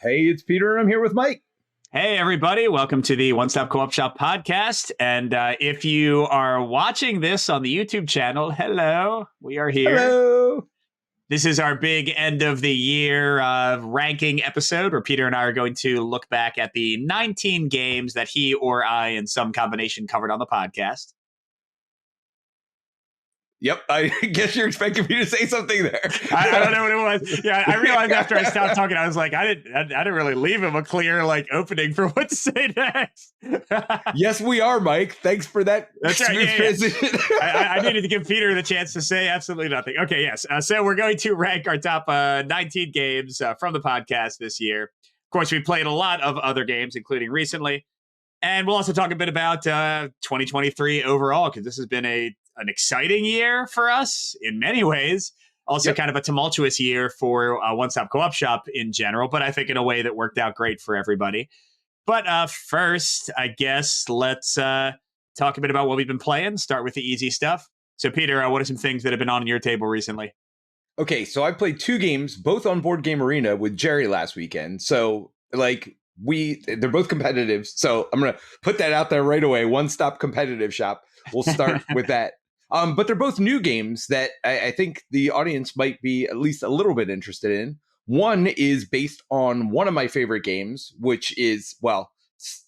Hey, it's Peter, and I'm here with Mike. Hey, everybody. Welcome to the One Stop Co-op Shop podcast. And if you are watching this on the YouTube channel, hello, we are here. Hello. This is our big end of the year ranking episode where Peter and I are going to look back at the 19 games that he or I in some combination covered on the podcast. Yep, I guess you're expecting me to say something there. I don't know what it was. Yeah, I realized after I stopped talking, I was like, I didn't really leave him a clear opening for what to say next. Yes, we are, Mike. Thanks for that. That's right. Yeah. I needed to give Peter the chance to say absolutely nothing. Okay, yes. So we're going to rank our top 19 games from the podcast this year. Of course, we played a lot of other games, including recently. And we'll also talk a bit about 2023 overall, because this has been an exciting year for us in many ways. Also kind of a tumultuous year for One Stop Co-op Shop in general, but I think in a way that worked out great for everybody. But first, I guess let's talk a bit about what we've been playing. Start with the easy stuff. So, Peter, what are some things that have been on your table recently? Okay, so I played 2 games, both on Board Game Arena with Jerry last weekend. So, they're both competitive. So I'm going to put that out there right away. One Stop Competitive Shop. We'll start with that. But they're both new games that I think the audience might be at least a little bit interested in. One is based on one of my favorite games, which is,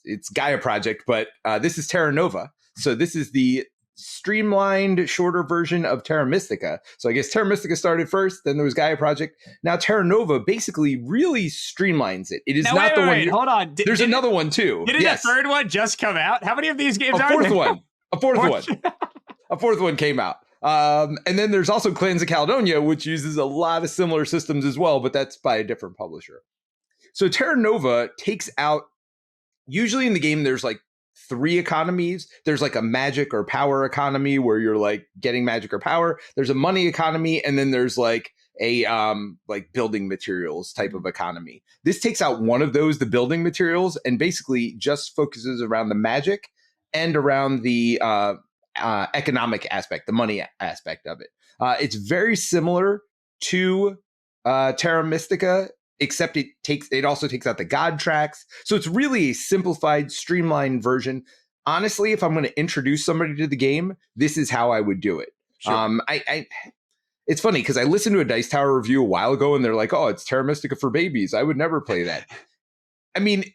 it's Gaia Project, but this is Terra Nova. So this is the streamlined, shorter version of Terra Mystica. So I guess Terra Mystica started first, then there was Gaia Project. Now Terra Nova basically really streamlines it. It is now, not the one. Wait, hold on. There's another one too. Didn't the third one just come out? How many of these games are there? A fourth one. A fourth one came out. And then there's also Clans of Caledonia, which uses a lot of similar systems as well, but that's by a different publisher. So Terra Nova takes out, usually in the game, there's 3 economies. There's a magic or power economy where you're getting magic or power. There's a money economy, and then there's a building materials type of economy. This takes out one of those, the building materials, and basically just focuses around the magic and around the economic aspect, the money aspect of it. It's very similar to Terra Mystica, except it also takes out the god tracks. So it's really a simplified, streamlined version. Honestly, if I'm going to introduce somebody to the game, this is how I would do it. Sure. It's funny because I listened to a Dice Tower review a while ago and they're like, oh, it's Terra Mystica for babies. I would never play that. I mean,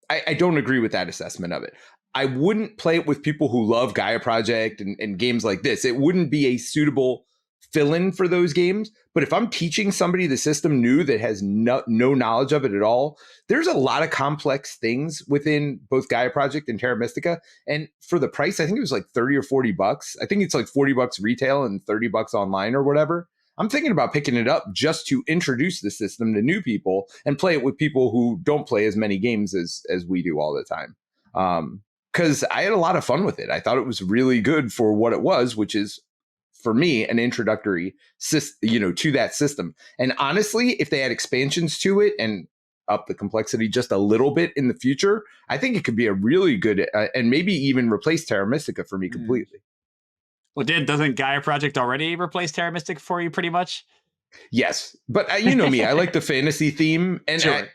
I don't agree with that assessment of it. I wouldn't play it with people who love Gaia Project and games like this. It wouldn't be a suitable fill-in for those games. But if I'm teaching somebody the system new that has no knowledge of it at all, there's a lot of complex things within both Gaia Project and Terra Mystica. And for the price, I think it was $30 or $40. I think it's $40 retail and $30 online or whatever. I'm thinking about picking it up just to introduce the system to new people and play it with people who don't play as many games as we do all the time. Because I had a lot of fun with it. I thought it was really good for what it was, which is, for me, an introductory to that system. And honestly, if they had expansions to it and up the complexity just a little bit in the future, I think it could be a really good and maybe even replace Terra Mystica for me completely. Well, doesn't Gaia Project already replace Terra Mystica for you pretty much? Yes, but you know me, I like the fantasy theme. And sure.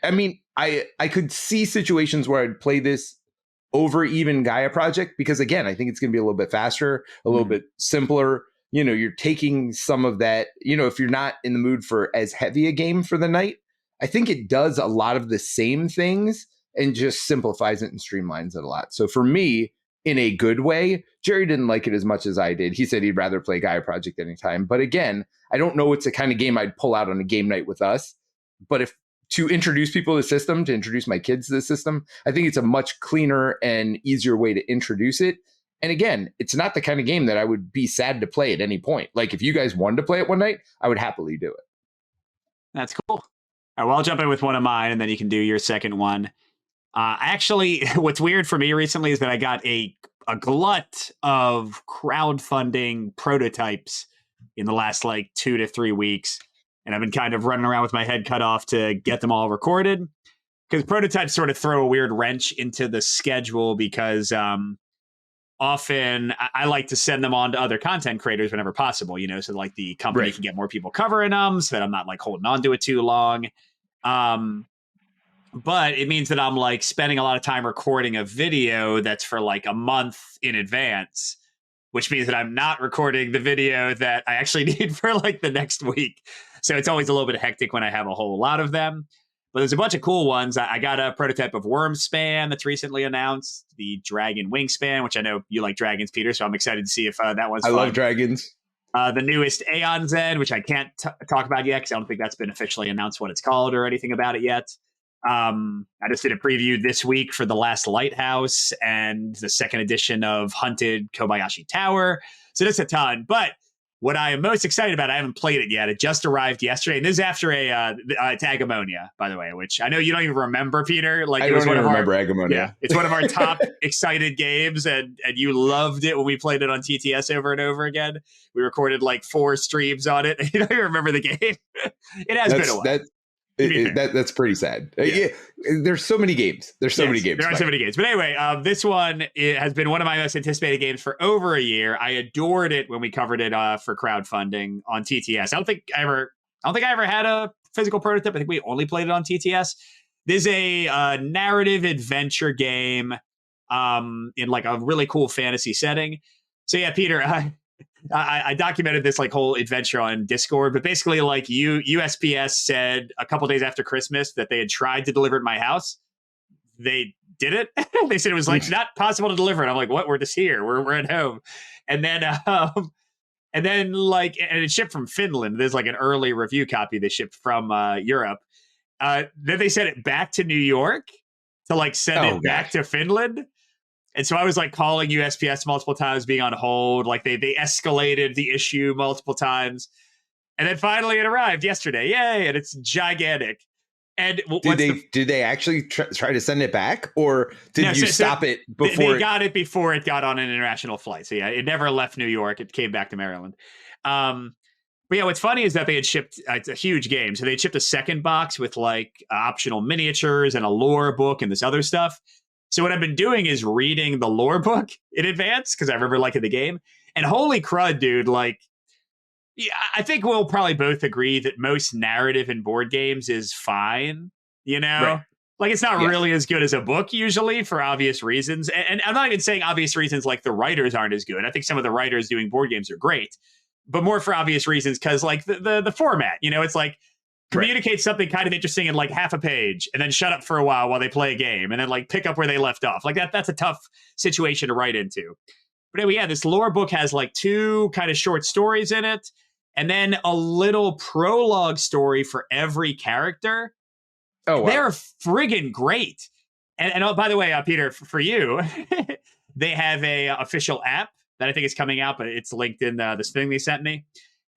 I could see situations where I'd play this over even Gaia Project, because again, I think it's going to be a little bit faster, a little bit simpler. You're taking some of that, if you're not in the mood for as heavy a game for the night, I think it does a lot of the same things and just simplifies it and streamlines it a lot. So for me, in a good way, Jerry didn't like it as much as I did. He said he'd rather play Gaia Project anytime. But again, I don't know it's the kind of game I'd pull out on a game night with us. But if to introduce people to the system, to introduce my kids to the system, I think it's a much cleaner and easier way to introduce it. And again, it's not the kind of game that I would be sad to play at any point. If you guys wanted to play it one night, I would happily do it. That's cool. All right, well, I'll jump in with one of mine, and then you can do your second one. Actually, what's weird for me recently is that I got a glut of crowdfunding prototypes in the last 2 to 3 weeks. And I've been kind of running around with my head cut off to get them all recorded, because prototypes sort of throw a weird wrench into the schedule, because often I like to send them on to other content creators whenever possible, so the company can get more people covering them, so that I'm not holding on to it too long. But it means that I'm like spending a lot of time recording a video that's for like a month in advance, which means that I'm not recording the video that I actually need for like the next week. So it's always a little bit hectic when I have a whole lot of them. But there's a bunch of cool ones. I got a prototype of Wormspan that's recently announced, the Dragon Wingspan, which I know you like dragons, Peter, so I'm excited to see if that one's I fun. love dragons. The newest Aeon Z, which I can't talk about yet because I don't think that's been officially announced what it's called or anything about it yet. I just did a preview this week for The Last Lighthouse and the second edition of Hunted Kobayashi Tower. So that's a ton. But what I am most excited about, I haven't played it yet. It just arrived yesterday. And this is after it's Agemonia, by the way, which I know you don't even remember, Peter. Like, I don't even remember Agemonia. Yeah, it's one of our top excited games, and you loved it when we played it on TTS over and over again. We recorded like 4 streams on it. You don't even remember the game. It has been a while. That's pretty sad. Yeah. There's so many games. There are so many games. But anyway, this one has been one of my most anticipated games for over a year. I adored it when we covered it for crowdfunding on TTS. I don't think I ever had a physical prototype. I think we only played it on TTS. This is a narrative adventure game in like a really cool fantasy setting. So yeah, Peter, I documented this like whole adventure on Discord, but basically like USPS said a couple days after Christmas that they had tried to deliver it to my house. They did it. They said it was like not possible to deliver it. I'm like, what? We're just here. We're at home. And then it shipped from Finland. There's like an early review copy they shipped from Europe. Then they sent it back to New York to like send it back to Finland. And so I was like calling USPS multiple times, being on hold. Like they escalated the issue multiple times. And then finally it arrived yesterday. Yay. And it's gigantic. And did they actually try to send it back, or did you stop it before? They got it before it got on an international flight. So yeah, it never left New York. It came back to Maryland. But yeah, what's funny is that they had shipped, it's a huge game. So they had shipped a second box with like optional miniatures and a lore book and this other stuff. So what I've been doing is reading the lore book in advance because I remember liking the game. And holy crud, dude, like, yeah, I think we'll probably both agree that most narrative in board games is fine, you know? Right. Like, it's not really as good as a book usually for obvious reasons. And I'm not even saying obvious reasons like the writers aren't as good. I think some of the writers doing board games are great, but more for obvious reasons because like the format, you know, it's like, communicate something kind of interesting in like half a page and then shut up for a while they play a game and then like pick up where they left off. Like that's a tough situation to write into. But anyway, yeah, this lore book has like 2 kind of short stories in it and then a little prologue story for every character. Oh, wow. They're friggin' great. And oh, by the way, Peter, for you, they have a official app that I think is coming out, but it's linked in this thing they sent me.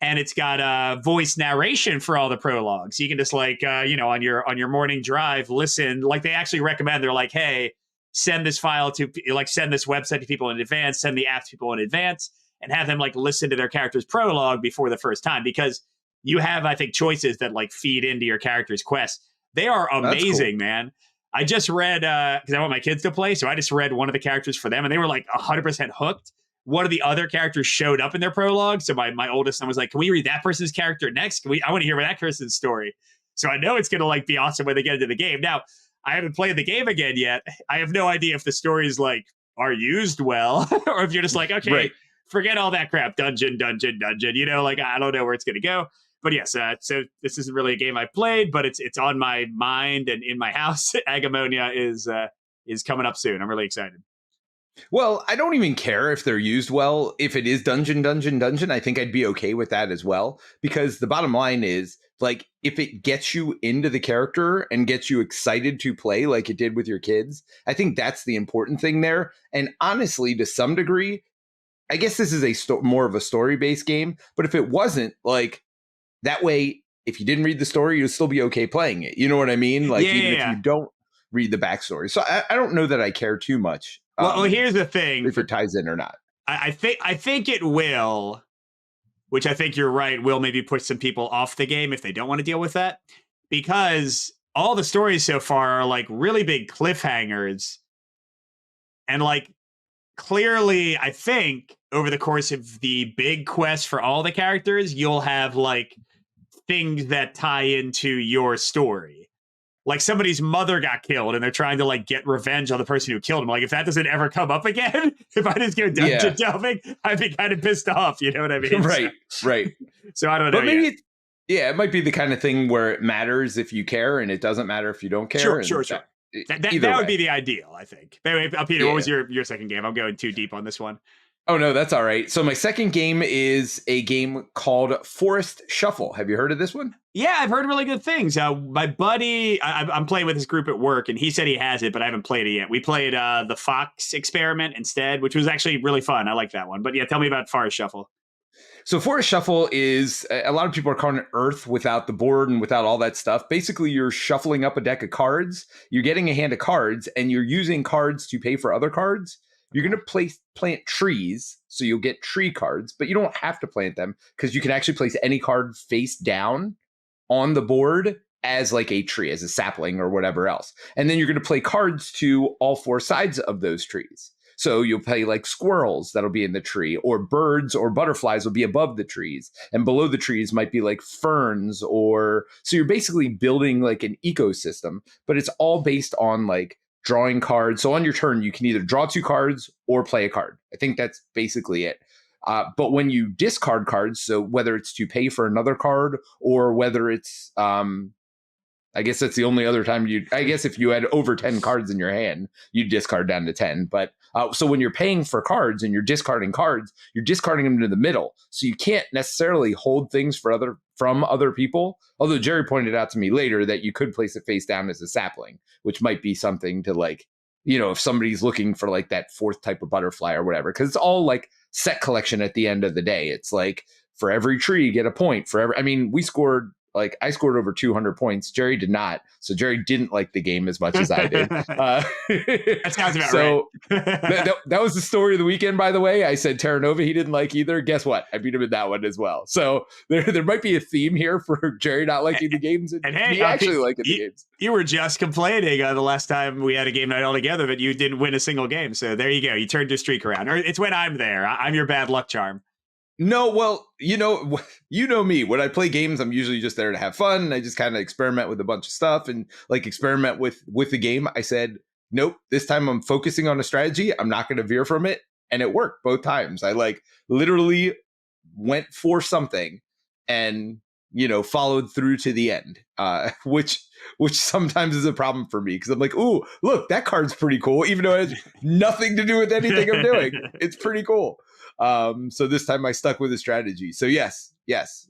And it's got voice narration for all the prologues. You can just like, on your morning drive, listen. Like they actually recommend. They're like, hey, send this file to send this website to people in advance, send the app to people in advance, and have them like listen to their character's prologue before the first time because you have, I think, choices that like feed into your character's quest. They are amazing, cool. Man. I just read because I want my kids to play, so I just read one of the characters for them, and they were like 100% hooked. One of the other characters showed up in their prologue. So my oldest son was like, can we read that person's character next? I want to hear that person's story. So I know it's going to like be awesome when they get into the game. Now, I haven't played the game again yet. I have no idea if the stories like are used well or if you're just like, okay, forget all that crap. Dungeon. You know, like I don't know where it's going to go. But yes, so this isn't really a game I played, but it's on my mind and in my house. Agemonia is coming up soon. I'm really excited. Well, I don't even care if they're used well. If it is dungeon, I think I'd be okay with that as well. Because the bottom line is, like, if it gets you into the character and gets you excited to play like it did with your kids, I think that's the important thing there. And honestly, to some degree, I guess this is more of a story-based game. But if it wasn't, like, that way, if you didn't read the story, you'd still be okay playing it. You know what I mean? Like, even if you don't read the backstory. So I don't know that I care too much. Well, here's the thing: if it ties in or not, I think it will. Which I think you're right. Will maybe push some people off the game if they don't want to deal with that, because all the stories so far are like really big cliffhangers, and like clearly, I think over the course of the big quest for all the characters, you'll have like things that tie into your story. like somebody's mother got killed and they're trying to like get revenge on the person who killed him. Like if that doesn't ever come up again, if I just go dungeon delving, I'd be kind of pissed off. You know what I mean? Right. So I don't know. But maybe, it might be the kind of thing where it matters if you care and it doesn't matter if you don't care. Sure. That would be the ideal, I think. Anyway, Peter, what was your second game? I'm going too deep on this one. Oh, no, that's all right. So my second game is a game called Forest Shuffle. Have you heard of this one? Yeah, I've heard really good things. My buddy, I'm playing with his group at work, and he said he has it, but I haven't played it yet. We played the Fox Experiment instead, which was actually really fun. I like that one. But yeah, tell me about Forest Shuffle. So Forest Shuffle is, a lot of people are calling it Earth without the board and without all that stuff. Basically, you're shuffling up a deck of cards. You're getting a hand of cards, and you're using cards to pay for other cards. You're going to plant trees, so you'll get tree cards, but you don't have to plant them because you can actually place any card face down on the board as like a tree, as a sapling or whatever else. And then you're going to play cards to all four sides of those trees. So you'll play like squirrels that'll be in the tree, or birds or butterflies will be above the trees. And below the trees might be like ferns, so you're basically building like an ecosystem, but it's all based on like drawing cards. So on your turn, you can either draw 2 cards or play a card. I think that's basically it. But when you discard cards, so whether it's to pay for another card or whether it's, I guess that's the only other time I guess if you had over 10 cards in your hand, you discard down to 10. But so when you're paying for cards and you're discarding cards, you're discarding them to the middle. So you can't necessarily hold things from other people. Although Jerry pointed out to me later that you could place it face down as a sapling, which might be something to like, if somebody's looking for like that 4th type of butterfly or whatever, because it's all like set collection at the end of the day. It's like for every tree, you get a point. I scored over 200 points. Jerry did not. So Jerry didn't like the game as much as I did. That sounds about right. that was the story of the weekend, by the way. I said Terra Nova he didn't like either. Guess what? I beat him in that one as well. So there might be a theme here for Jerry not liking the games and hey, me actually liking the games. You were just complaining the last time we had a game night all together that you didn't win a single game. So there you go. You turned your streak around. Or it's when I'm there. I'm your bad luck charm. No, well, you know me. When I play games, I'm usually just there to have fun. I just kind of experiment with a bunch of stuff and like experiment with the game. I said, nope, this time I'm focusing on a strategy. I'm not going to veer from it. And it worked both times. I like literally went for something and, followed through to the end, which sometimes is a problem for me because I'm like, ooh, look, that card's pretty cool, even though it has nothing to do with anything I'm doing. It's pretty cool. So this time I stuck with the strategy. So yes.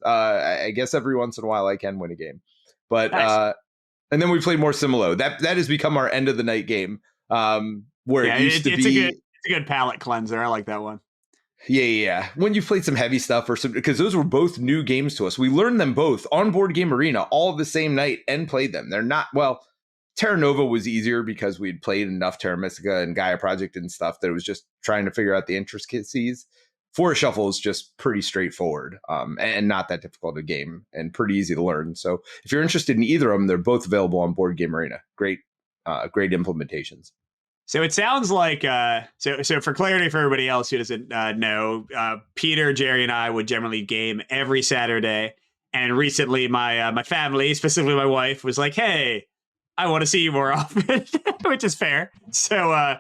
I guess every once in a while I can win a game, but, nice. And then we played more Similo. That has become our end of the night game. Where it used to be. It's a good palate cleanser. I like that one. Yeah. When you played some heavy stuff or something, because those were both new games to us. We learned them both on Board Game Arena all the same night and played them. They're not, Terra Nova was easier because we'd played enough Terra Mystica and Gaia Project and stuff that it was just trying to figure out the intricacies. Forest Shuffle is just pretty straightforward and not that difficult a game and pretty easy to learn. So if you're interested in either of them, they're both available on Board Game Arena. Great implementations. So it sounds like, so for clarity for everybody else who doesn't know, Peter, Jerry, and I would generally game every Saturday. And recently my family, specifically my wife, was like, hey, I want to see you more often, which is fair. So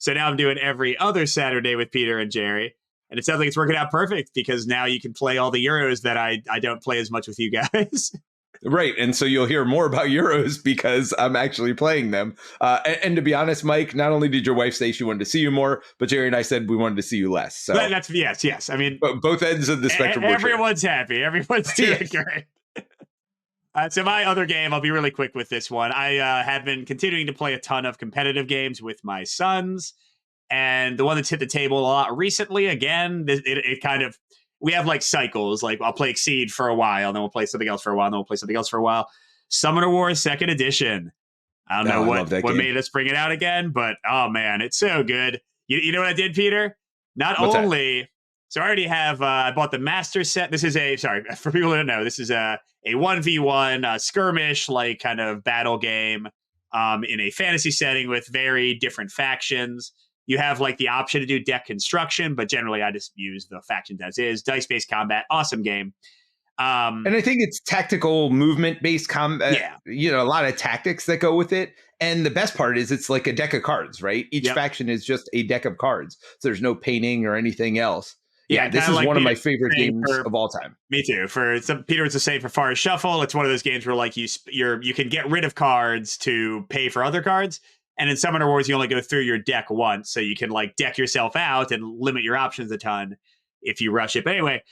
now I'm doing every other Saturday with Peter and Jerry. And it sounds like it's working out perfect because now you can play all the Euros that I don't play as much with you guys. Right. And so you'll hear more about Euros because I'm actually playing them. And to be honest, Mike, not only did your wife say she wanted to see you more, but Jerry and I said we wanted to see you less. So that's yes. I mean, both ends of the spectrum. Everyone's happy. Everyone's doing great. So my other game, I'll be really quick with this one. I have been continuing to play a ton of competitive games with my sons. And the one that's hit the table a lot recently, again, it kind of, we have like cycles. Like I'll play Exceed for a while, then we'll play something else for a while, then we'll play something else for a while. Summoner Wars 2nd Edition. I don't know what made us bring it out again, but oh man, it's so good. You know what I did, Peter? So I already have, I bought the master set. This is for people who don't know, this is a 1v1 skirmish, like kind of battle game in a fantasy setting with very different factions. You have like the option to do deck construction, but generally I just use the factions as is. Dice-based combat, awesome game. And I think it's tactical movement based combat, Yeah. a lot of tactics that go with it. And the best part is it's like a deck of cards, right? Each faction is just a deck of cards. So there's no painting or anything else. Yeah, this is one of my favorite games of all time. Me too. For some, Peter was the same for Forest Shuffle. It's one of those games where like you can get rid of cards to pay for other cards. And in Summoner Wars, you only go through your deck once, so you can like deck yourself out and limit your options a ton if you rush it. But anyway,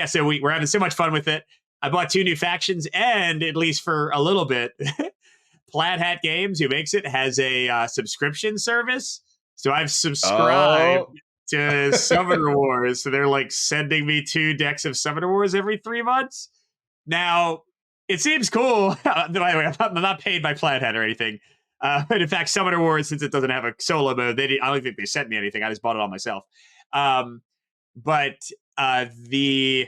so we're having so much fun with it. I bought 2 new factions, and at least for a little bit, Plaid Hat Games, who makes it, has a subscription service. So I've subscribed to Summoner Wars. So they're like sending me 2 decks of Summoner Wars every 3 months. Now, it seems cool. By the way, I'm not paid by Plaid Hat or anything. But in fact, Summoner Wars, since it doesn't have a solo mode, I don't think they sent me anything. I just bought it all myself. But the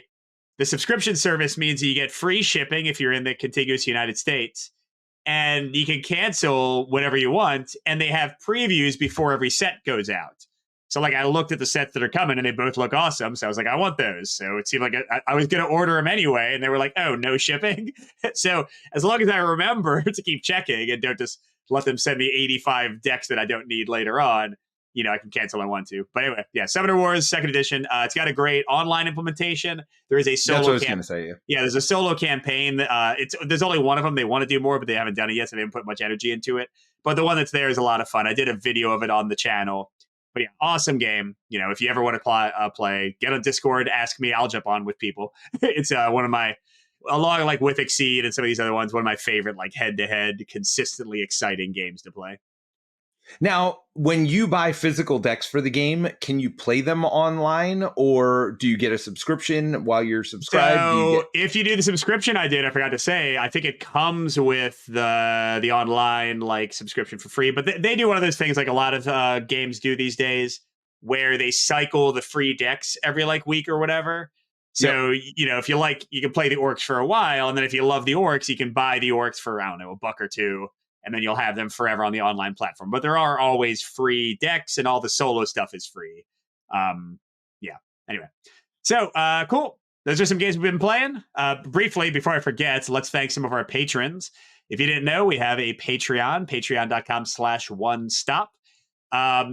subscription service means that you get free shipping if you're in the contiguous United States, and you can cancel whenever you want. And they have previews before every set goes out. So like I looked at the sets that are coming and they both look awesome. So I was like, I want those. So it seemed like I was going to order them anyway. And they were like, oh, no shipping. So as long as I remember to keep checking and don't just let them send me 85 decks that I don't need later on, I can cancel when I want to. But anyway, yeah, Summoner Wars 2nd edition. It's got a great online implementation. There is a solo. That's what I was going to say. Yeah, there's a solo campaign. There's only one of them. They want to do more, but they haven't done it yet, so they haven't put much energy into it. But the one that's there is a lot of fun. I did a video of it on the channel. But yeah, awesome game. If you ever want to play, get on Discord, ask me. I'll jump on with people. It's one of my, along like with Exceed and some of these other ones, one of my favorite like head-to-head, consistently exciting games to play. Now, when you buy physical decks for the game, can you play them online, or do you get a subscription while you're subscribed? So if you do the subscription, I forgot to say, I think it comes with the online like subscription for free. But they do one of those things like a lot of games do these days, where they cycle the free decks every like week or whatever. So, if you like, you can play the orcs for a while. And then if you love the orcs, you can buy the orcs for, I don't know, $1 or $2. And then you'll have them forever on the online platform. But there are always free decks, and all the solo stuff is free. Anyway. So, cool. Those are some games we've been playing. Briefly, before I forget, let's thank some of our patrons. If you didn't know, we have a Patreon, patreon.com/onestop.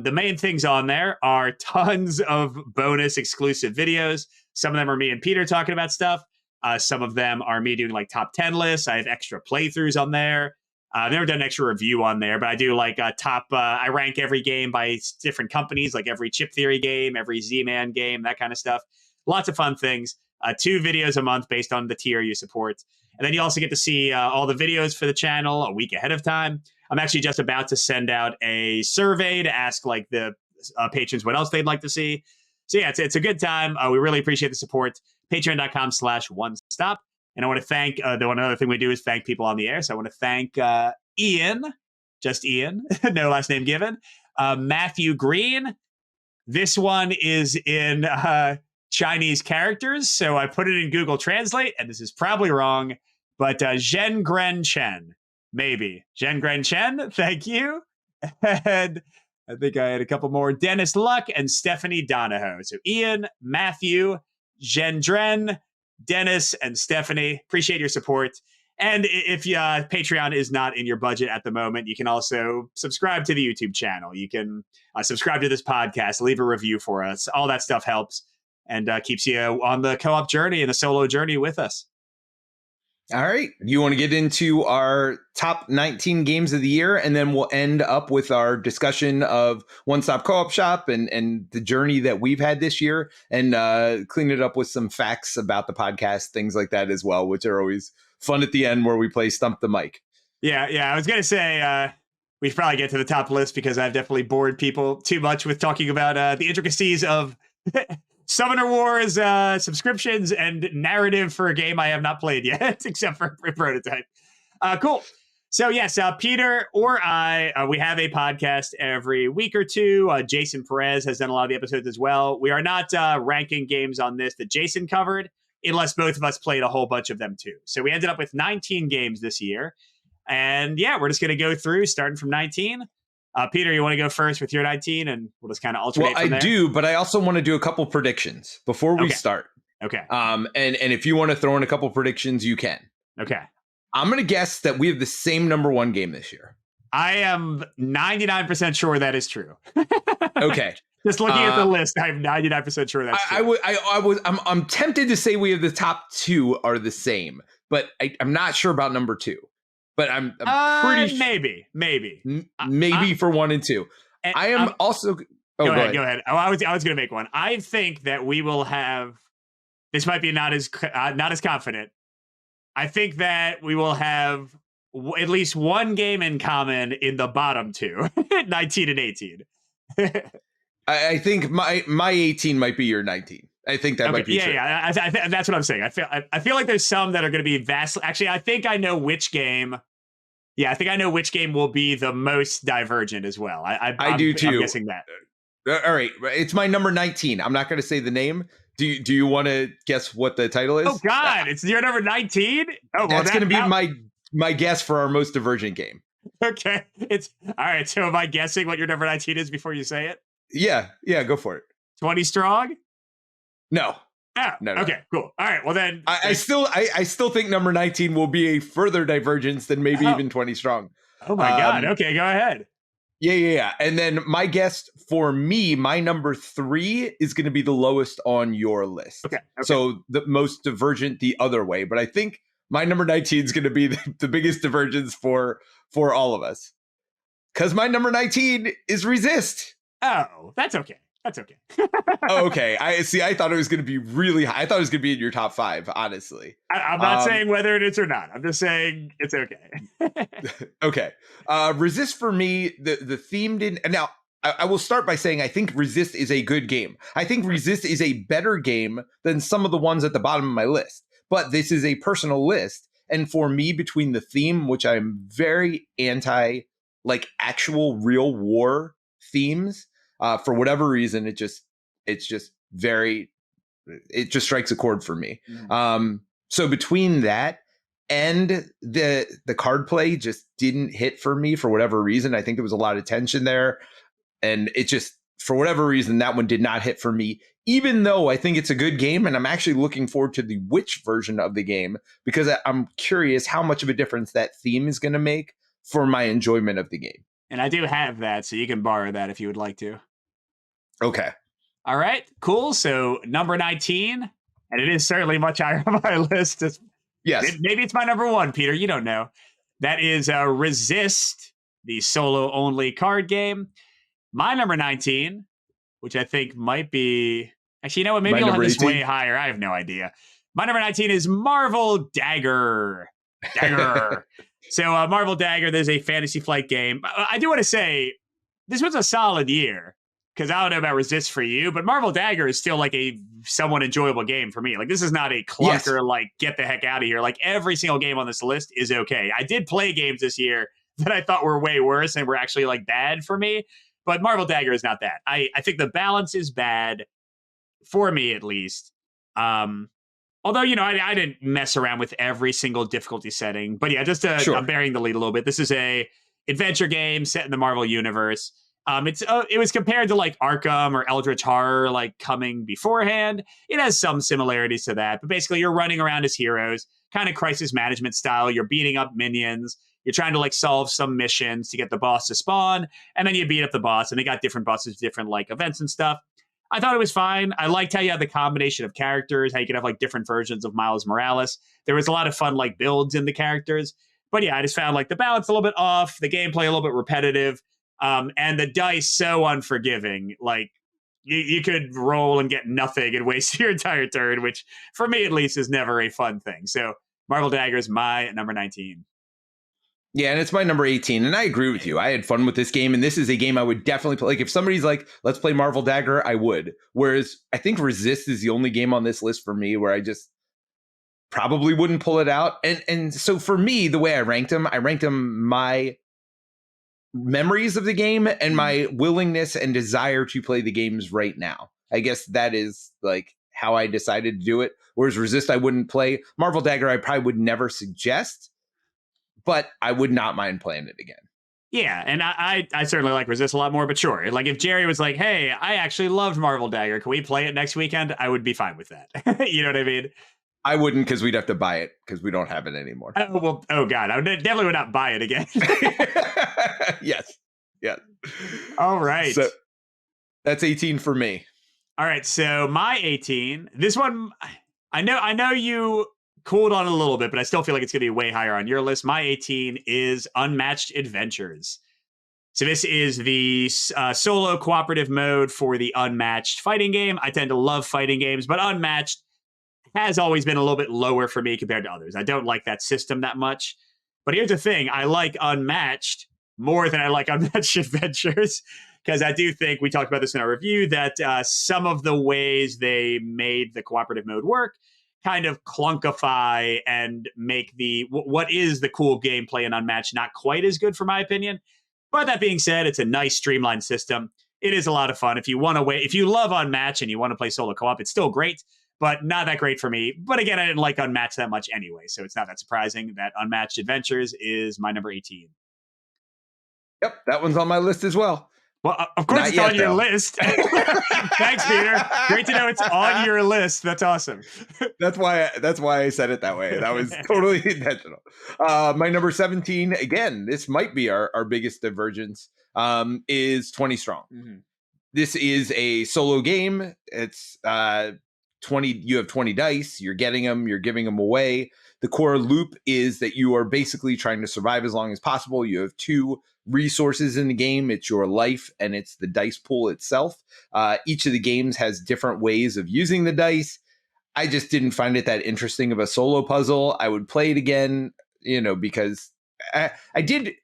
The main things on there are tons of bonus exclusive videos. Some of them are me and Peter talking about stuff. Some of them are me doing like top 10 lists. I have extra playthroughs on there. I've never done an extra review on there, but I do like I rank every game by different companies, like every Chip Theory game, every Z-Man game, that kind of stuff. Lots of fun things. 2 videos a month based on the tier you support. And then you also get to see all the videos for the channel a week ahead of time. I'm actually just about to send out a survey to ask like the patrons what else they'd like to see. So yeah, it's a good time. We really appreciate the support. Patreon.com/onestop. And I want to thank, the one other thing we do is thank people on the air. So I want to thank Ian, just Ian, no last name given. Matthew Green. This one is in Chinese characters. So I put it in Google Translate, and this is probably wrong, but Zhen Gren Chen, maybe. Zhen Gren Chen, thank you. And I think I had a couple more. Dennis Luck and Stephanie Donahoe. So Ian, Matthew, Zhen Dren, Dennis, and Stephanie, appreciate your support. And if Patreon is not in your budget at the moment, you can also subscribe to the YouTube channel. You can subscribe to this podcast, leave a review for us. All that stuff helps and keeps you on the co-op journey and the solo journey with us. All right. You want to get into our top 19 games of the year, and then we'll end up with our discussion of One Stop Co-op Shop and the journey that we've had this year, and clean it up with some facts about the podcast, things like that as well, which are always fun at the end where we play Stump the Mic. Yeah. I was going to say we should probably get to the top list because I've definitely bored people too much with talking about the intricacies of Summoner Wars subscriptions and narrative for a game I have not played yet, except for Prototype. Cool. So yes, Peter or I, we have a podcast every week or two. Jason Perez has done a lot of the episodes as well. We are not ranking games on this that Jason covered, unless both of us played a whole bunch of them too. So we ended up with 19 games this year. And yeah, we're just going to go through starting from 19. Peter, you want to go first with your 19, and we'll just kind of alternate from there? I do, but I also want to do a couple predictions before we start. Okay. And if you want to throw in a couple predictions, you can. Okay. I'm going to guess that we have the same number one game this year. I am 99% sure that is true. Okay. Just looking at the list, I'm 99% sure that's true. I'm tempted to say we have the top two are the same, but I'm not sure about number two. But I'm pretty sure. Maybe. Maybe for 1 and 2. I am also. Go ahead. Oh, I was going to make one. I think that we will have. This might be not as confident. I think that we will have at least one game in common in the bottom two, 19 and 18. I think my 18 might be your 19. I think that might be true. Yeah. That's what I'm saying. I feel like there's some that are going to be vastly. Actually, I think I know which game. Yeah, I think I know which game will be the most divergent as well. I do too. I'm guessing that. All right, it's my number 19. I'm not going to say the name. Do you want to guess what the title is? Oh God, it's your number 19. Oh, well, that's going to be my guess for our most divergent game. Okay, it's all right. So am I guessing what your number 19 is before you say it? Yeah, go for it. 20 strong? No. Oh, no. Okay, cool. All right. Well, then I still think number 19 will be a further divergence than maybe even 20 strong. Oh my God. Okay, go ahead. Yeah. And then my guess for me, my number 3 is going to be the lowest on your list. Okay. So the most divergent the other way. But I think my number 19 is going to be the biggest divergence for all of us. Because my number 19 is Resist. Oh, that's okay. Okay. I thought it was going to be really high. I thought it was going to be in your top 5, honestly. I'm not saying whether it is or not. I'm just saying it's okay. Okay. Resist for me, the theme didn't. And now I will start by saying I think Resist is a good game. I think Resist is a better game than some of the ones at the bottom of my list. But this is a personal list. And for me, between the theme, which I'm very anti, like actual real war themes, for whatever reason, it just strikes a chord for me. So between that and the card play just didn't hit for me for whatever reason. I think there was a lot of tension there, and it just, for whatever reason, that one did not hit for me, even though I think it's a good game. And I'm actually looking forward to the Witch version of the game because I'm curious how much of a difference that theme is going to make for my enjoyment of the game. And I do have that, so you can borrow that if you would like to. Okay. All right, cool. So number 19, and it is certainly much higher on my list. Yes. Maybe it's my number 1, Peter. You don't know. That is Resist, the solo-only card game. My number 19, which I think might be... Actually, you know what? Maybe I'll have this 18? Way higher. I have no idea. My number 19 is Marvel Dagger. So Marvel Dagger, there's a Fantasy Flight game. I do want to say, this was a solid year. Because I don't know about Resist for you, but Marvel Dagger is still like a somewhat enjoyable game for me. Like, this is not a clunker, like, get the heck out of here. Like, every single game on this list is okay. I did play games this year that I thought were way worse and were actually, like, bad for me. But Marvel Dagger is not that. I think the balance is bad, for me at least. Although, you know, I didn't mess around with every single difficulty setting. But yeah, just I'm bearing the lead a little bit. This is a adventure game set in the Marvel universe. It was compared to like Arkham or Eldritch Horror, like coming beforehand. It has some similarities to that, but basically you're running around as heroes, kind of crisis management style. You're beating up minions. You're trying to like solve some missions to get the boss to spawn, and then you beat up the boss. And they got different bosses, different like events and stuff. I thought it was fine. I liked how you had the combination of characters, how you could have like different versions of Miles Morales. There was a lot of fun like builds in the characters. But yeah, I just found like the balance a little bit off, the gameplay a little bit repetitive. And the dice so unforgiving. Like you could roll and get nothing and waste your entire turn, which for me at least is never a fun thing. So Marvel Dagger is my number 19. Yeah, and it's my number 18. And I agree with you. I had fun with this game, and this is a game I would definitely play. Like if somebody's like, let's play Marvel Dagger, I would. Whereas I think Resist is the only game on this list for me where I just probably wouldn't pull it out. And so for me, the way I ranked them my memories of the game and my willingness and desire to play the games right now. I guess that is like how I decided to do it. Whereas Resist, I wouldn't play. Marvel Dagger, I probably would never suggest, but I would not mind playing it again. Yeah, and I certainly like Resist a lot more, but sure. Like if Jerry was like, hey, I actually loved Marvel Dagger. Can we play it next weekend? I would be fine with that. You know what I mean? I wouldn't, because we'd have to buy it because we don't have it anymore. Oh, well, oh God, I definitely would not buy it again. Yes. Yeah. All right. So that's 18 for me. All right. So my 18, this one, I know you cooled on it a little bit, but I still feel like it's going to be way higher on your list. My 18 is Unmatched Adventures. So this is the solo cooperative mode for the Unmatched fighting game. I tend to love fighting games, but Unmatched has always been a little bit lower for me compared to others. I don't like that system that much. But here's the thing. I like Unmatched more than I like Unmatched Adventures, because I do think, we talked about this in our review, that some of the ways they made the cooperative mode work kind of clunkify and make the what is the cool gameplay in Unmatched not quite as good, for my opinion. But that being said, it's a nice streamlined system. It is a lot of fun. If you want to if you love Unmatched and you want to play solo co-op, it's still great, but not that great for me. But again, I didn't like Unmatched that much anyway, so it's not that surprising that Unmatched Adventures is my number 18. Yep, that one's on my list as well. Well, of course, it's on your list. Thanks, Peter. Great to know it's on your list. That's awesome. That's why I said it that way. That was totally intentional. My number 17, again, this might be our biggest divergence, is 20 Strong. Mm-hmm. This is a solo game. It's 20. You have 20 dice. You're getting them. You're giving them away. The core loop is that you are basically trying to survive as long as possible. You have 2 resources in the game. It's your life and it's the dice pool itself. Each of the games has different ways of using the dice. I just didn't find it that interesting of a solo puzzle. I would play it again, because I did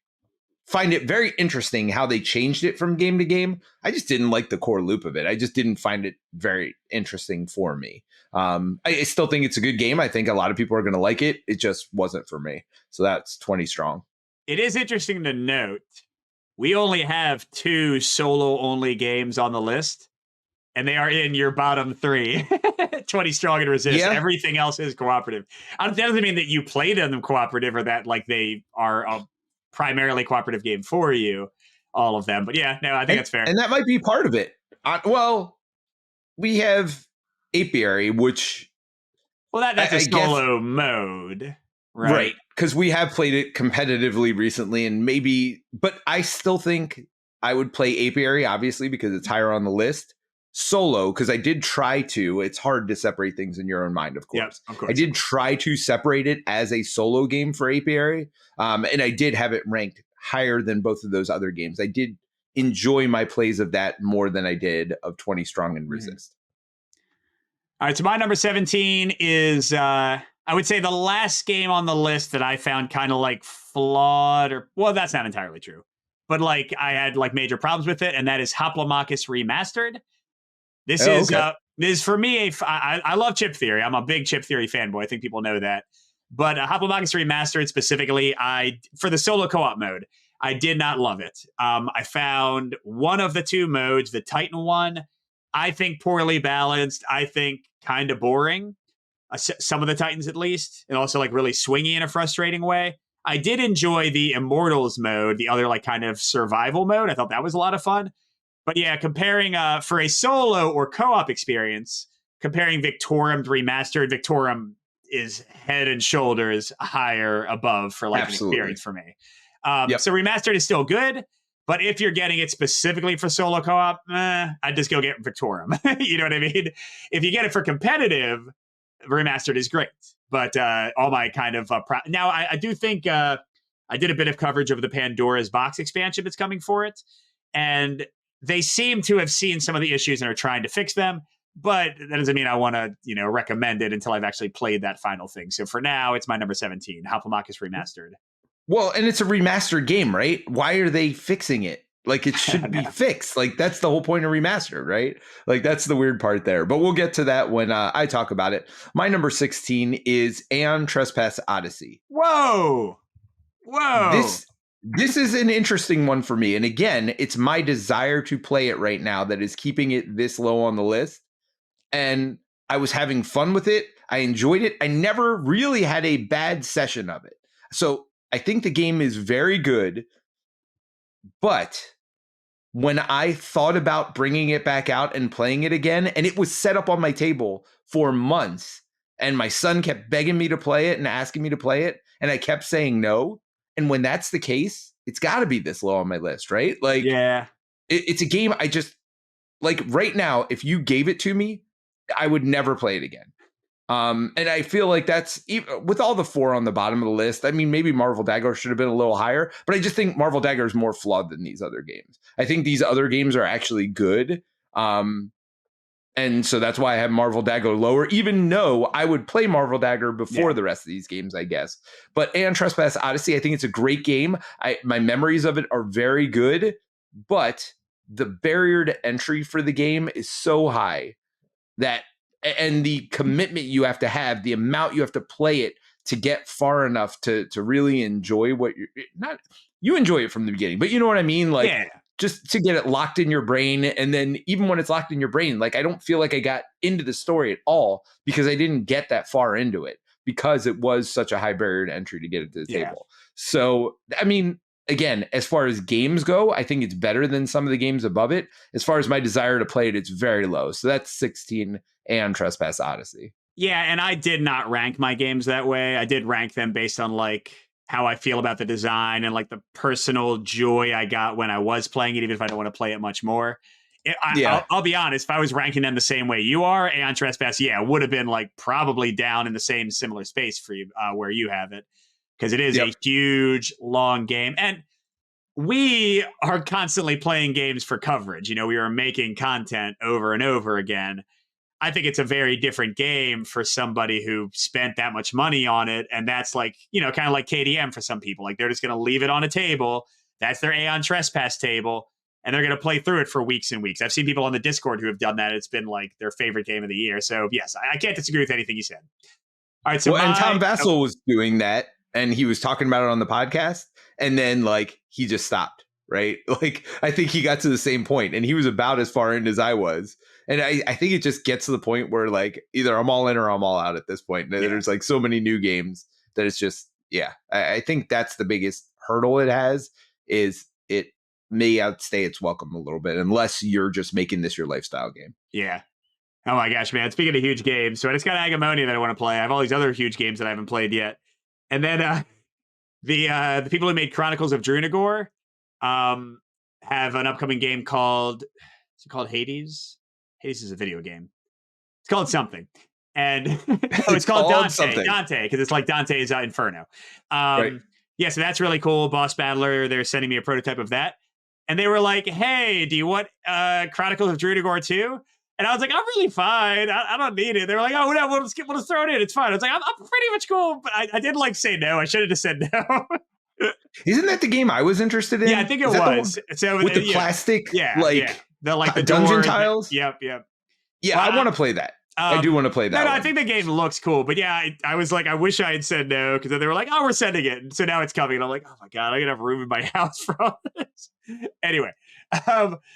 find it very interesting how they changed it from game to game. I just didn't like the core loop of it. I just didn't find it very interesting for me. I still think it's a good game. I think a lot of people are going to like it. It just wasn't for me. So that's 20 Strong. It is interesting to note, we only have 2 solo-only games on the list, and they are in your bottom 3. 20 Strong and Resist. Yeah. Everything else is cooperative. That doesn't mean that you played them cooperative or that like they are a primarily cooperative game for you, all of them. But yeah, no, I think that's fair. And that might be part of it. Well, we have Apiary, which... Well, that's a solo mode, right? Right, because we have played it competitively recently, and maybe... But I still think I would play Apiary, obviously, because it's higher on the list. Solo, because I did try to. It's hard to separate things in your own mind, of course. Yep, of course. I did try to separate it as a solo game for Apiary, and I did have it ranked higher than both of those other games. I did enjoy my plays of that more than I did of 20 Strong and Resist. All right, so my number 17 is, I would say, the last game on the list that I found kind of like flawed, or, well, that's not entirely true, but like I had like major problems with it, and that is Hoplomachus Remastered. This is for me. I love Chip Theory. I'm a big Chip Theory fanboy. I think people know that. But Hoplomachus Remastered specifically, for the solo co-op mode, I did not love it. I found one of the 2 modes, the Titan one, I think poorly balanced. I think kind of boring. Some of the Titans, at least, and also like really swingy in a frustrating way. I did enjoy the Immortals mode, the other like kind of survival mode. I thought that was a lot of fun. But yeah, comparing for a solo or co-op experience, comparing Victorum to Remastered, Victorum is head and shoulders higher above for like Absolutely. An experience for me. So Remastered is still good, but if you're getting it specifically for solo co-op, I'd just go get Victorum. You know what I mean? If you get it for competitive, Remastered is great. But all my kind of... now, I do think I did a bit of coverage of the Pandora's Box expansion that's coming for it, and they seem to have seen some of the issues and are trying to fix them, but that doesn't mean I want to, recommend it until I've actually played that final thing. So for now, it's my number 17, Hoplomachus Remastered. Well, and it's a remastered game, right? Why are they fixing it? Like, it should be fixed. Like, that's the whole point of Remastered, right? Like, that's the weird part there. But we'll get to that when I talk about it. My number 16 is Aeon Trespass Odyssey. Whoa! This is an interesting one for me. And again, it's my desire to play it right now that is keeping it this low on the list. And I was having fun with it. I enjoyed it. I never really had a bad session of it. So I think the game is very good. But when I thought about bringing it back out and playing it again, and it was set up on my table for months, and my son kept begging me to play it and asking me to play it, and I kept saying no. And when that's the case, it's got to be this low on my list, right? Like, Yeah. it's a game I just like right now. If you gave it to me, I would never play it again. And I feel like that's with all the 4 on the bottom of the list. I mean, maybe Marvel Dagger should have been a little higher, but I just think Marvel Dagger is more flawed than these other games. I think these other games are actually good. And so that's why I have Marvel Dagger lower, even though I would play Marvel Dagger before the rest of these games, I guess. But Aeon Trespass Odyssey, I think it's a great game. My memories of it are very good, but the barrier to entry for the game is so high that, and the commitment you have to have, the amount you have to play it to get far enough to really enjoy what you enjoy it from the beginning, but you know what I mean? Like, just to get it locked in your brain. And then even when it's locked in your brain, like, I don't feel like I got into the story at all because I didn't get that far into it because it was such a high barrier to entry to get it to the table. So, I mean, again, as far as games go, I think it's better than some of the games above it. As far as my desire to play it, it's very low. So that's 16 and Trespass Odyssey. Yeah, and I did not rank my games that way. I did rank them based on like how I feel about the design and like the personal joy I got when I was playing it, even if I don't want to play it much more. I'll be honest, if I was ranking them the same way you are, Aeon Trespass, would have been like probably down in the same similar space for you where you have it, because it is a huge, long game. And we are constantly playing games for coverage. You know, we are making content over and over again. I think it's a very different game for somebody who spent that much money on it. And that's like, you know, kind of like KDM for some people. Like, they're just going to leave it on a table. That's their Aeon Trespass table. And they're going to play through it for weeks and weeks. I've seen people on the Discord who have done that. It's been like their favorite game of the year. So yes, I can't disagree with anything you said. All right. So and Tom Vassell was doing that, and he was talking about it on the podcast, and then like he just stopped. Right. Like, I think he got to the same point, and he was about as far in as I was. And I think it just gets to the point where like either I'm all in or I'm all out at this point. And there's like so many new games that it's just, I think that's the biggest hurdle it has, is it may outstay its welcome a little bit unless you're just making this your lifestyle game. Yeah. Oh my gosh, man. Speaking of huge games, so I just got Agemonia that I want to play. I have all these other huge games that I haven't played yet. And then the people who made Chronicles of D.A.G.E.R have an upcoming game called, is it called Hades? Hades is a video game. It's called something. And it's called Dante, because it's like Dante's Inferno. Right. Yeah, so that's really cool. Boss Battler, they're sending me a prototype of that. And they were like, hey, do you want Chronicles of D.A.G.E.R 2? And I was like, I'm really fine. I don't need it. They were like, oh, no, we'll just throw it in. It's fine. I was like, I'm pretty much cool. But I didn't like say no. I should have just said no. Isn't that the game I was interested in? Yeah, I think it was. So with the plastic, the dungeon door, tiles? Yep. Yeah, I want to play that. I do want to play that. No, I think the game looks cool. But yeah, I was like, I wish I had said no, because then they were like, oh, we're sending it. And so now it's coming. And I'm like, oh my God, I'm going to have room in my house for all this. Anyway,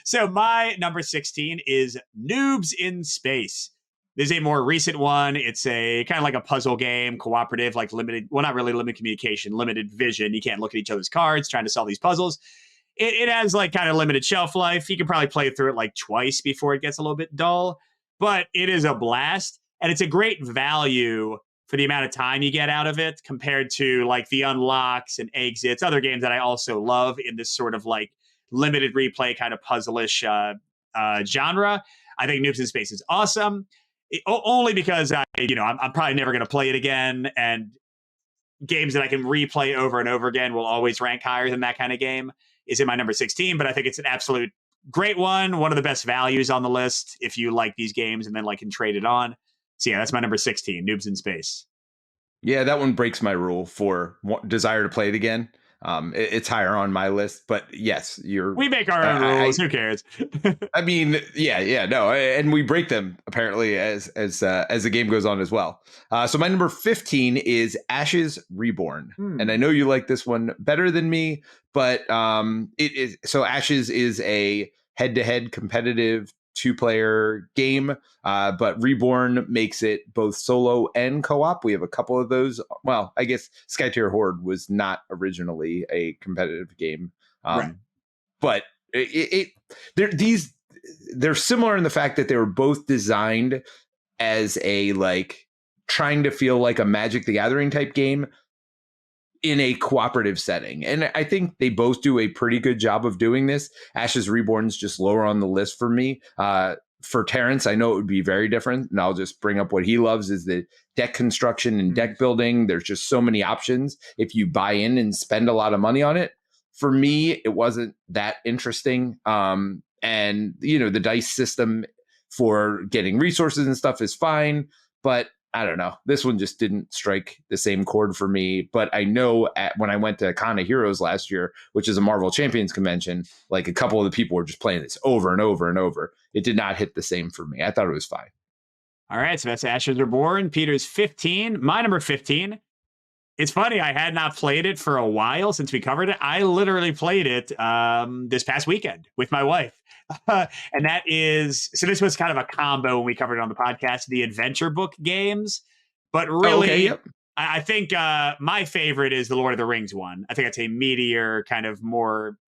so my number 16 is Noobs in Space. This is a more recent one. It's a kind of like a puzzle game, cooperative, like limited, well, not really limited communication, limited vision. You can't look at each other's cards, trying to solve these puzzles. It has like kind of limited shelf life. You can probably play through it like twice before it gets a little bit dull, but it is a blast. And it's a great value for the amount of time you get out of it compared to like the unlocks and exits, other games that I also love in this sort of like limited replay kind of puzzle-ish genre. I think Noobs in Space is awesome. Only because I'm probably never going to play it again, and games that I can replay over and over again will always rank higher than that kind of game. Is in my number 16, but I think it's an absolute great one of the best values on the list if you like these games and then like can trade it on. So yeah, that's my number 16, Noobs in Space. Yeah, that one breaks my rule for desire to play it again. It's higher on my list, but yes, we make our own rules. Who cares? I mean, no, and we break them apparently as the game goes on as well. So my number 15 is Ashes Reborn, and I know you like this one better than me, but it is so Ashes is a head-to-head competitive 2-player game, but Reborn makes it both solo and co-op. We have a couple of those. Well, I guess Skytear Horde was not originally a competitive game. Right. but they're similar in the fact that they were both designed as a like trying to feel like a Magic the Gathering type game in a cooperative setting. And I think they both do a pretty good job of doing this. Ashes Reborn's just lower on the list for me. For Terrence, I know it would be very different. And I'll just bring up what he loves is the deck construction and deck building. There's just so many options if you buy in and spend a lot of money on it. For me, it wasn't that interesting. And, the dice system for getting resources and stuff is fine. But I don't know. This one just didn't strike the same chord for me. But I know when I went to Con of Heroes last year, which is a Marvel Champions convention, like a couple of the people were just playing this over and over and over. It did not hit the same for me. I thought it was fine. All right. So that's Ashes Reborn. Peter's 15. My number 15. It's funny. I had not played it for a while since we covered it. I literally played it this past weekend with my wife. And that is, so this was kind of a combo when we covered it on the podcast, the adventure book games. But really, I think my favorite is the Lord of the Rings one. I think it's a meatier, kind of more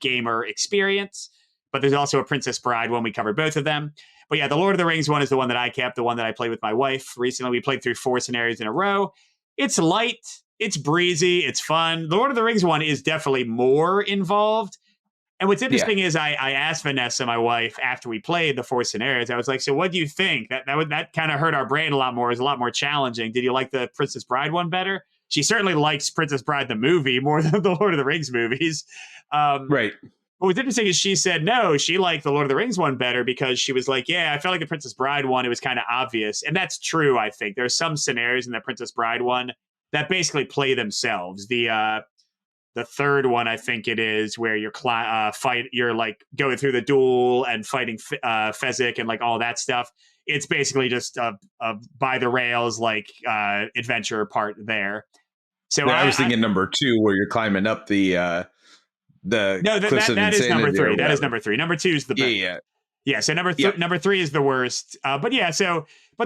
gamer experience. But there's also a Princess Bride one. We covered both of them. But yeah, the Lord of the Rings one is the one that I kept, the one that I played with my wife. Recently, we played through 4 scenarios in a row. It's light, it's breezy, it's fun. The Lord of the Rings one is definitely more involved. And what's interesting is I asked Vanessa, my wife, after we played the 4 scenarios, I was like, so what do you think? That kind of hurt our brain a lot more. It was a lot more challenging. Did you like the Princess Bride one better? She certainly likes Princess Bride, the movie, more than the Lord of the Rings movies. Right. What was interesting is she said, no, she liked the Lord of the Rings one better because she was like, yeah, I felt like the Princess Bride one, it was kind of obvious. And that's true, I think. There's some scenarios in the Princess Bride one that basically play themselves. The third one, I think it is, where you're you're like going through the duel and fighting Fezzik and like all that stuff. It's basically just a by the rails like adventure part there. So I was thinking number 2 where you're climbing up the cliffs of that is number 3. That is number 3. Number 2 is the best. Yeah. So number 3 is the worst. But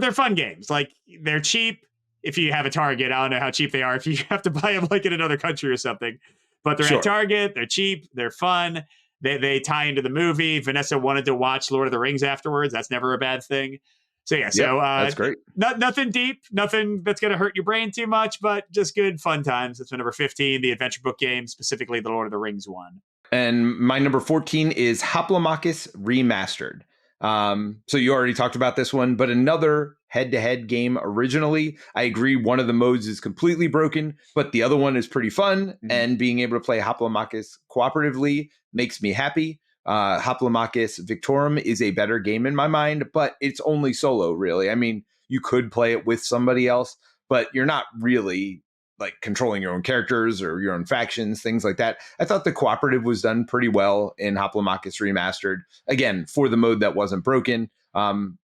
they're fun games. Like they're cheap. If you have a Target, I don't know how cheap they are. If you have to buy them like in another country or something, but they're at Target. They're cheap. They're fun. They tie into the movie. Vanessa wanted to watch Lord of the Rings afterwards. That's never a bad thing. So that's great. Nothing deep, nothing that's going to hurt your brain too much, but just good fun times. That's my number 15, the adventure book game, specifically the Lord of the Rings one. And my number 14 is Hoplomachus Remastered. So you already talked about this one, but another head-to-head game originally. I agree one of the modes is completely broken, but the other one is pretty fun, and being able to play Hoplomachus cooperatively makes me happy. Hoplomachus Victorum is a better game in my mind, but it's only solo, really. I mean, you could play it with somebody else, but you're not really like controlling your own characters or your own factions, things like that. I thought the cooperative was done pretty well in Hoplomachus Remastered. Again, for the mode that wasn't broken. And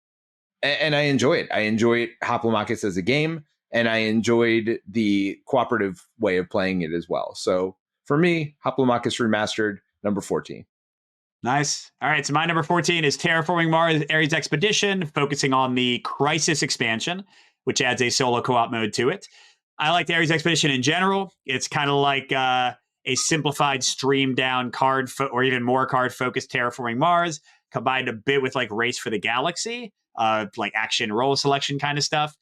I enjoy it. I enjoy Hoplomachus as a game, and I enjoyed the cooperative way of playing it as well. So for me, Hoplomachus Remastered, number 14. Nice. All right. So my number 14 is Terraforming Mars Ares Expedition, focusing on the Crisis expansion, which adds a solo co-op mode to it. I like the Ares Expedition in general. It's kind of like a simplified, streamed down or even more card focused Terraforming Mars, combined a bit with like Race for the Galaxy, like action role selection kind of stuff.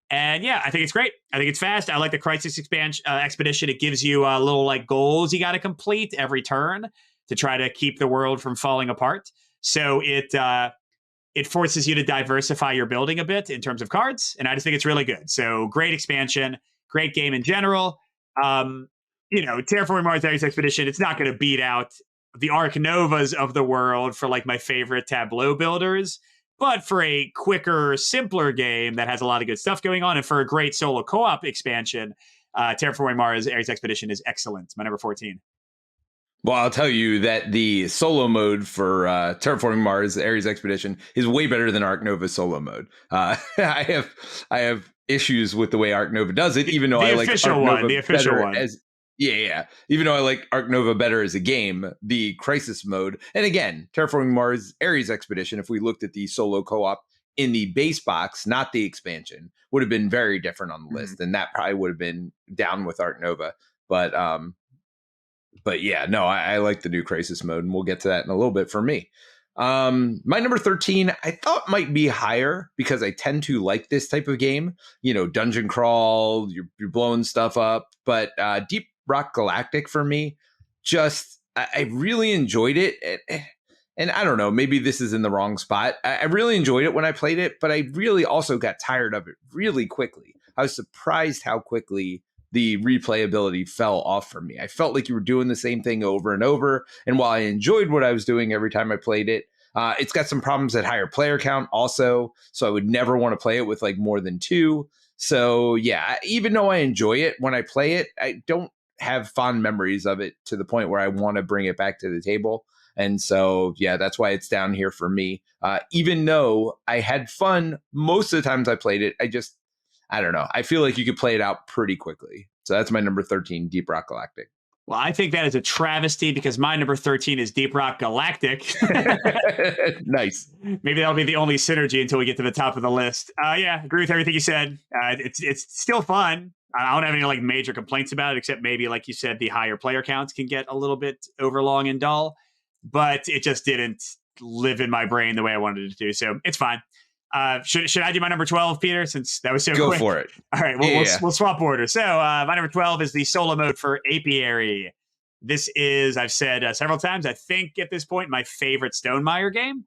And yeah, I think it's great. I think it's fast. I like the Crisis Expedition. It gives you little like goals you got to complete every turn to try to keep the world from falling apart. So it forces you to diversify your building a bit in terms of cards. And I just think it's really good. So great expansion, great game in general. Terraforming Mars Ares Expedition, it's not going to beat out the Arc Novas of the world for like my favorite tableau builders. But for a quicker, simpler game that has a lot of good stuff going on, and for a great solo co-op expansion, Terraforming Mars Ares Expedition is excellent. My number 14. Well, I'll tell you that the solo mode for Terraforming Mars Ares Expedition is way better than Arc Nova's solo mode. I have issues with the way Arc Nova does it, even though I like Arc Nova better. Even though I like Arc Nova better as a game, the Crisis mode, and again, Terraforming Mars Ares Expedition, if we looked at the solo co-op in the base box, not the expansion, would have been very different on the list, and that probably would have been down with Arc Nova. But But yeah, no, I like the new Crisis mode, and we'll get to that in a little bit for me. My number 13, I thought might be higher because I tend to like this type of game. You know, dungeon crawl, you're blowing stuff up. But Deep Rock Galactic for me, just I really enjoyed it. And I don't know, maybe this is in the wrong spot. I really enjoyed it when I played it, but I really also got tired of it really quickly. I was surprised how quickly the replayability fell off for me. I felt like you were doing the same thing over and over. And while I enjoyed what I was doing every time I played it, it's got some problems at higher player count also. So I would never want to play it with like more than 2. So yeah, even though I enjoy it when I play it, I don't have fond memories of it to the point where I want to bring it back to the table. And so, yeah, that's why it's down here for me. Even though I had fun most of the times I played it, I don't know. I feel like you could play it out pretty quickly. So that's my number 13, Deep Rock Galactic. Well, I think that is a travesty because my number 13 is Deep Rock Galactic. Nice. Maybe that'll be the only synergy until we get to the top of the list. Yeah, agree with everything you said. It's still fun. I don't have any like major complaints about it, except maybe, like you said, the higher player counts can get a little bit overlong and dull. But it just didn't live in my brain the way I wanted it to. So it's fine. Should I do my number 12, Peter, since that was so Go quick? for it. All right, we'll swap order. So my number 12 is the solo mode for Apiary. This is, I've said several times, I think at this point, my favorite Stonemaier game.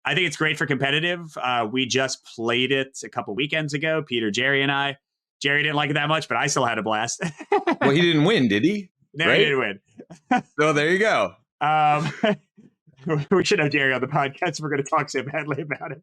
I think it's great for competitive. We just played it a couple weekends ago, Peter, Jerry, and I. Jerry didn't like it that much, but I still had a blast. Well, he didn't win, did he? No, he didn't win. So there you go. We should have Jerry on the podcast. We're going to talk so badly about it.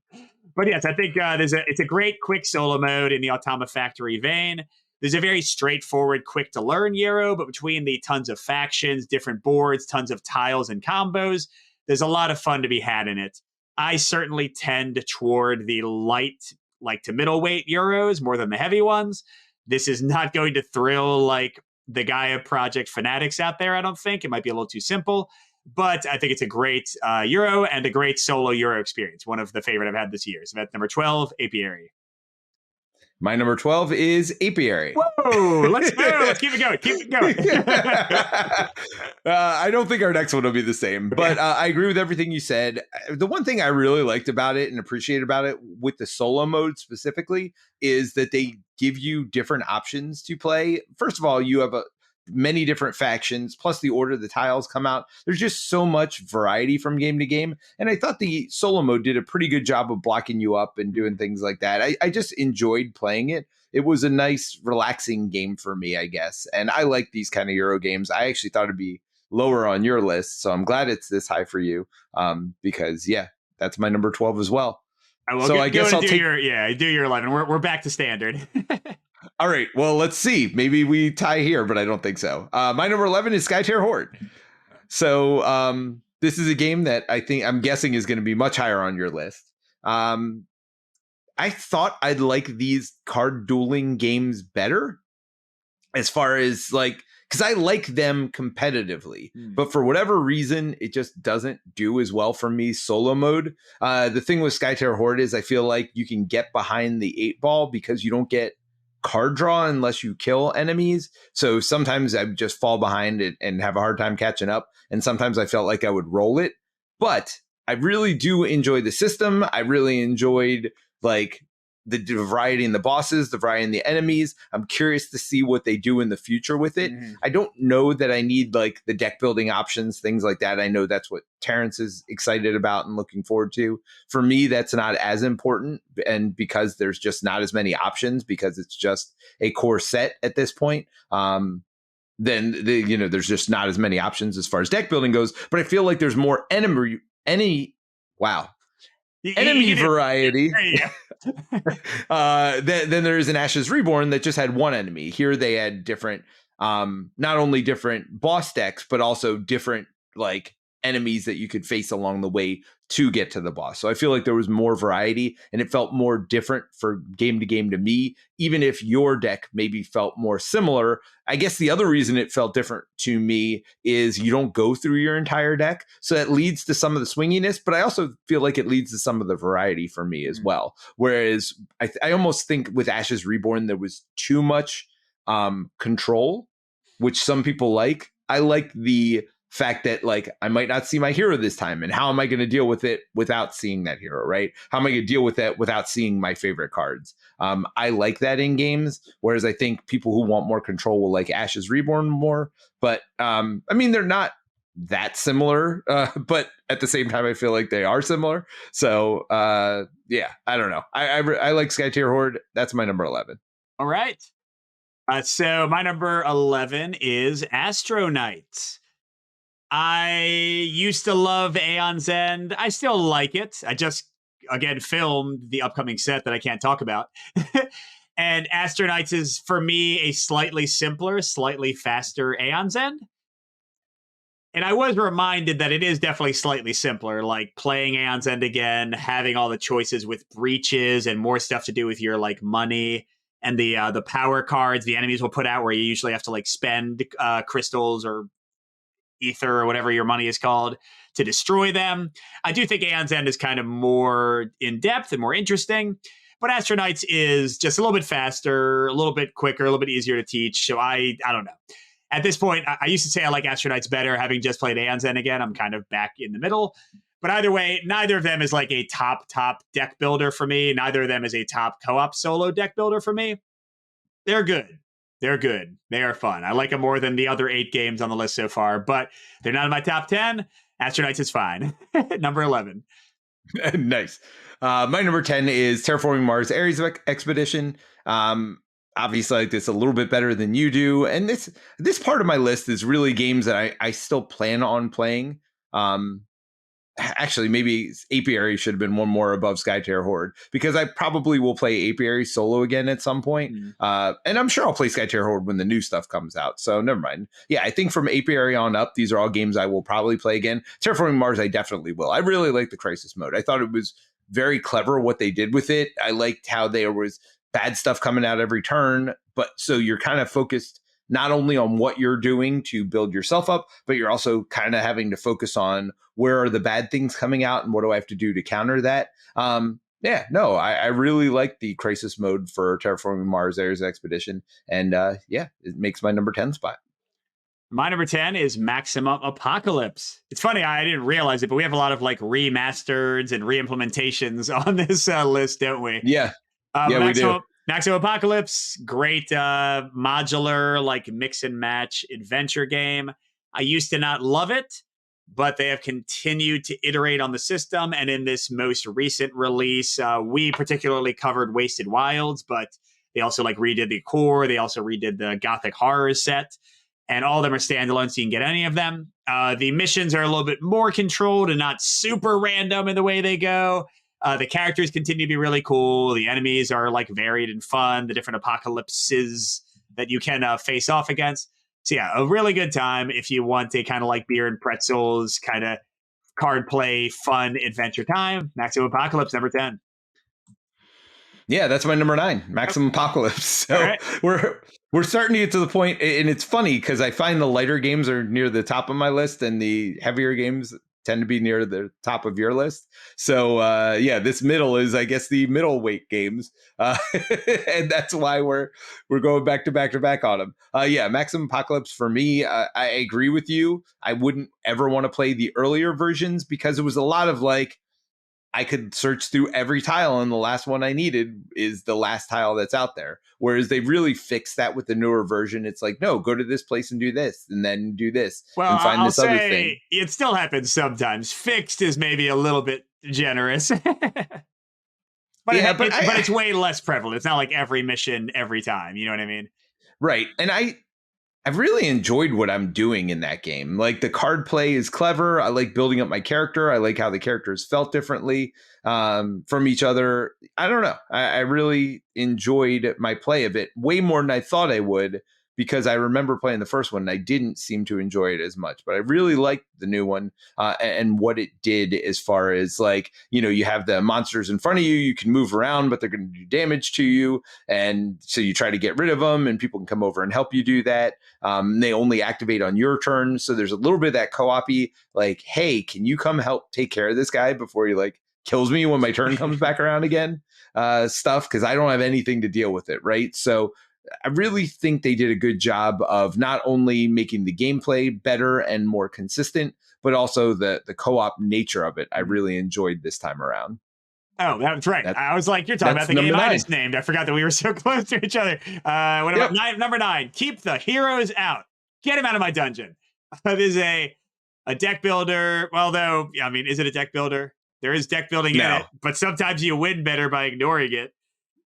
But yes, I think it's a great quick solo mode in the Automa Factory vein. There's a very straightforward, quick to learn Euro, but between the tons of factions, different boards, tons of tiles and combos, there's a lot of fun to be had in it. I certainly tend toward the light, like to middleweight Euros more than the heavy ones. This is not going to thrill like the Gaia Project fanatics out there, I don't think. It might be a little too simple. But I think it's a great Euro and a great solo Euro experience. One of the favorite I've had this year. So that's number 12, Apiary. My number 12 is Apiary. Whoa, let's go. Let's keep it going. Keep it going. I don't think our next one will be the same, but I agree with everything you said. The one thing I really liked about it and appreciate about it with the solo mode specifically is that they give you different options to play. First of all, you have many different factions, plus the order the tiles come out. There's just so much variety from game to game. And I thought the solo mode did a pretty good job of blocking you up and doing things like that. I just enjoyed playing it. It was a nice, relaxing game for me, I guess. And I like these kind of Euro games. I actually thought it'd be lower on your list. So I'm glad it's this high for you. Because yeah, that's my number 12 as well. I guess I'll do your 11. We're back to standard. All right, well, let's see. Maybe we tie here, but I don't think so. My number 11 is Skytear Horde. So this is a game that I'm guessing is going to be much higher on your list. I thought I'd like these card dueling games better as far as like, because I like them competitively, but for whatever reason, it just doesn't do as well for me solo mode. The thing with Skytear Horde is I feel like you can get behind the 8-ball because you don't get card draw unless you kill enemies. So sometimes I just fall behind it and have a hard time catching up. And sometimes I felt like I would roll it. But I really do enjoy the system. I really enjoyed like the variety in the bosses, the variety in the enemies. I'm curious to see what they do in the future with it. I don't know that I need like the deck building options, things like that. I know that's what Terrence is excited about and looking forward to. For me, that's not as important. And because there's just not as many options, because it's just a core set at this point, then there's just not as many options as far as deck building goes. But I feel like there's more enemy variety then there is an Ashes Reborn that just had one enemy. Here they had different, not only different boss decks, but also different like enemies that you could face along the way to get to the boss. So I feel like there was more variety and it felt more different for game to game to me, even if your deck maybe felt more similar. I guess the other reason it felt different to me is you don't go through your entire deck. So that leads to some of the swinginess, but I also feel like it leads to some of the variety for me as well. Whereas I almost think with Ashes Reborn, there was too much control, which some people like. I like the fact that like I might not see my hero this time, and how am I going to deal with it without seeing that hero, right? How am I going to deal with that without seeing my favorite cards? I like that in games, whereas I think people who want more control will like Ash's Reborn more. But I mean, they're not that similar, but at the same time, I feel like they are similar. So yeah, I don't know. I like Skytear Horde. That's my number 11. All right. So my number 11 is Astro Knight. I used to love Aeon's End. I still like it. I just, again, filmed the upcoming set that I can't talk about. And Astro Knights is, for me, a slightly simpler, slightly faster Aeon's End. And I was reminded that it is definitely slightly simpler, like playing Aeon's End again, having all the choices with breaches and more stuff to do with your like money and the power cards the enemies will put out, where you usually have to like spend crystals or ether or whatever your money is called to destroy them. I do think Aeon's End is kind of more in depth and more interesting, but Astro Knights is just a little bit faster, a little bit quicker, a little bit easier to teach. So I don't know. At this point, I used to say I like Astro Knights better. Having just played Aeon's End again, I'm kind of back in the middle. But either way, neither of them is like a top deck builder for me. Neither of them is a top co-op solo deck builder for me. They're good. They're good. They are fun. I like them more than the other 8 games on the list so far, but they're not in my top 10. Astro Knights is fine. Number 11. Nice. My number 10 is Terraforming Mars Ares Expedition. Obviously, I like this a little bit better than you do. And this part of my list is really games that I still plan on playing. Actually, maybe Apiary should have been one more above Skytear Horde, because I probably will play Apiary solo again at some point. And I'm sure I'll play Skytear Horde when the new stuff comes out. So never mind. Yeah, I think from Apiary on up, these are all games I will probably play again. Terraforming Mars, I definitely will. I really like the Crisis mode. I thought it was very clever what they did with it. I liked how there was bad stuff coming out every turn, but so you're kind of focused not only on what you're doing to build yourself up, but you're also kind of having to focus on where are the bad things coming out and what do I have to do to counter that. I really like the Crisis mode for Terraforming Mars Ares Expedition. And it makes my number 10 spot. My number 10 is Maximum Apocalypse. It's funny, I didn't realize it, but we have a lot of like remasters and reimplementations on this list, don't we? Yeah. We do. Maximum Apocalypse, great modular, like mix and match adventure game. I used to not love it, but they have continued to iterate on the system. And in this most recent release, we particularly covered Wasted Wilds, but they also like redid the core. They also redid the Gothic horror set, and all of them are standalone, so you can get any of them. The missions are a little bit more controlled and not super random in the way they go. The characters continue to be really cool. The enemies are like varied and fun. The different apocalypses that you can face off against. So yeah, a really good time if you want a kind of like beer and pretzels kind of card play, fun adventure time. Maximum Apocalypse, number 10. Yeah, that's my number 9, Maximum Apocalypse. So right. We're starting to get to the point, and it's funny because I find the lighter games are near the top of my list, and the heavier games tend to be near the top of your list. So this middle is, I guess, the middleweight games, and that's why we're going back to back on them. Maximum Apocalypse for me, I agree with you. I wouldn't ever want to play the earlier versions because it was a lot of like, I could search through every tile, and the last one I needed is the last tile that's out there. Whereas they really fixed that with the newer version. It's like, no, go to this place and do this, and then do this, and find I'll this other thing. It still happens sometimes. Fixed is maybe a little bit generous. But it's way less prevalent. It's not like every mission every time. You know what I mean? Right. And I've really enjoyed what I'm doing in that game. Like the card play is clever. I like building up my character. I like how the characters felt differently from each other. I don't know. I really enjoyed my play of it way more than I thought I would, because I remember playing the first one and I didn't seem to enjoy it as much. But I really liked the new one and what it did as far as like, you have the monsters in front of you. You can move around, but they're going to do damage to you. And so you try to get rid of them, and people can come over and help you do that. They only activate on your turn. So there's a little bit of that co-op-y, like, hey, can you come help take care of this guy before he like kills me when my turn comes back around again? Stuff, because I don't have anything to deal with it, right? So I really think they did a good job of not only making the gameplay better and more consistent, but also the co-op nature of it. I really enjoyed this time around. Oh, that's right. That, I was like, you're talking about that's the game number I 9. just named. I forgot that we were so close to each other. What about number 9? Keep the heroes out. Get him out of my dungeon. This is a deck builder. Well, though, I mean, is it a deck builder? There is deck building in it, but sometimes you win better by ignoring it.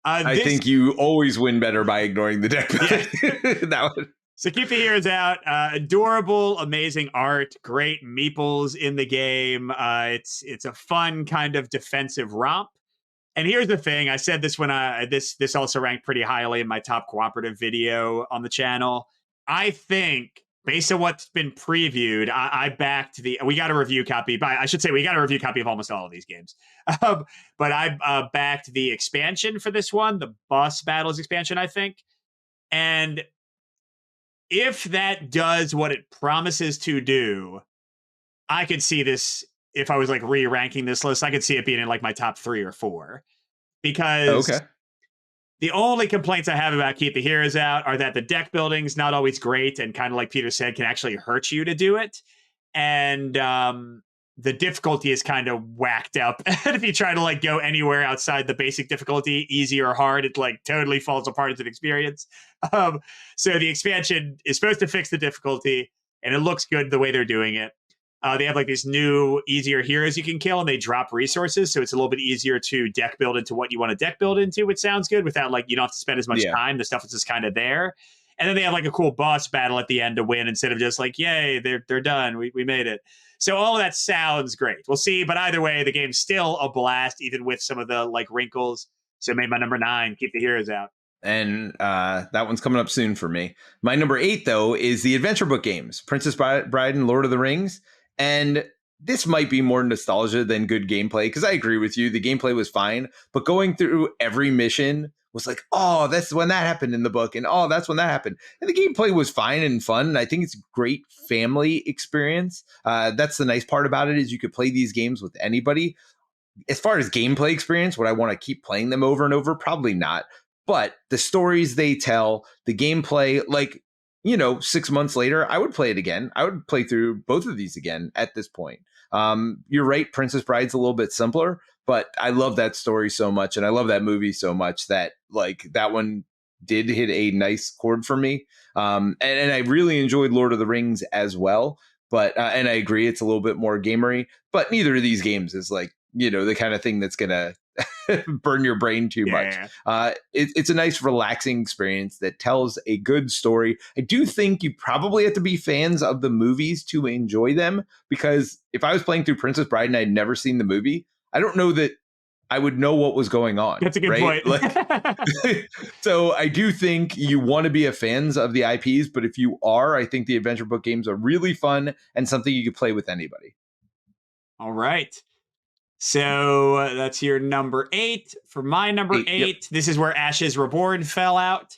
I think you always win better by ignoring the deck building. That one. So keep the heroes out. Adorable, amazing art, great meeples in the game. It's a fun kind of defensive romp. And here's the thing: I said this when this also ranked pretty highly in my top cooperative video on the channel. I think, based on what's been previewed, I backed we got a review copy. But I should say we got a review copy of almost all of these games. But I backed the expansion for this one, the boss battles expansion, I think. And if that does what it promises to do, I could see this. If I was like re-ranking this list, I could see it being in like my top 3 or 4. Because the only complaints I have about Keep the Heroes Out are that the deck building's not always great, and kind of like Peter said, can actually hurt you to do it. And the difficulty is kind of whacked up. And if you try to like go anywhere outside the basic difficulty, easy or hard, it like totally falls apart as an experience. So the expansion is supposed to fix the difficulty, and it looks good the way they're doing it. They have like these new easier heroes you can kill, and they drop resources, so it's a little bit easier to deck build into what you want to deck build into, which sounds good without like you don't have to spend as much time. The stuff is just kind of there. And then they have like a cool boss battle at the end to win instead of just like, yay, they're done. We made it. So all of that sounds great. We'll see. But either way, the game's still a blast, even with some of the like wrinkles. So made my number 9, Keep the Heroes Out. And that one's coming up soon for me. My number 8, though, is the adventure book games, Princess Bride and Lord of the Rings. And this might be more nostalgia than good gameplay, because I agree with you. The gameplay was fine, but going through every mission was like, oh, that's when that happened in the book, and oh, that's when that happened. And the gameplay was fine and fun, and I think it's a great family experience. That's the nice part about it, is you could play these games with anybody. As far as gameplay experience, would I want to keep playing them over and over? Probably not. But the stories they tell, the gameplay, like, 6 months later, I would play it again. I would play through both of these again at this point. You're right, Princess Bride's a little bit simpler, but I love that story so much, and I love that movie so much that like that one did hit a nice chord for me. And I really enjoyed Lord of the Rings as well. But and I agree, it's a little bit more gamery, but neither of these games is like, the kind of thing that's gonna burn your brain too much. It's a nice, relaxing experience that tells a good story. I do think you probably have to be fans of the movies to enjoy them, because if I was playing through Princess Bride and I'd never seen the movie, I don't know that I would know what was going on. That's a good point. So I do think you want to be a fans of the IPs, but if you are, I think the adventure book games are really fun and something you could play with anybody. All right. So that's your number 8. For my number 8, this is where Ashes Reborn fell out.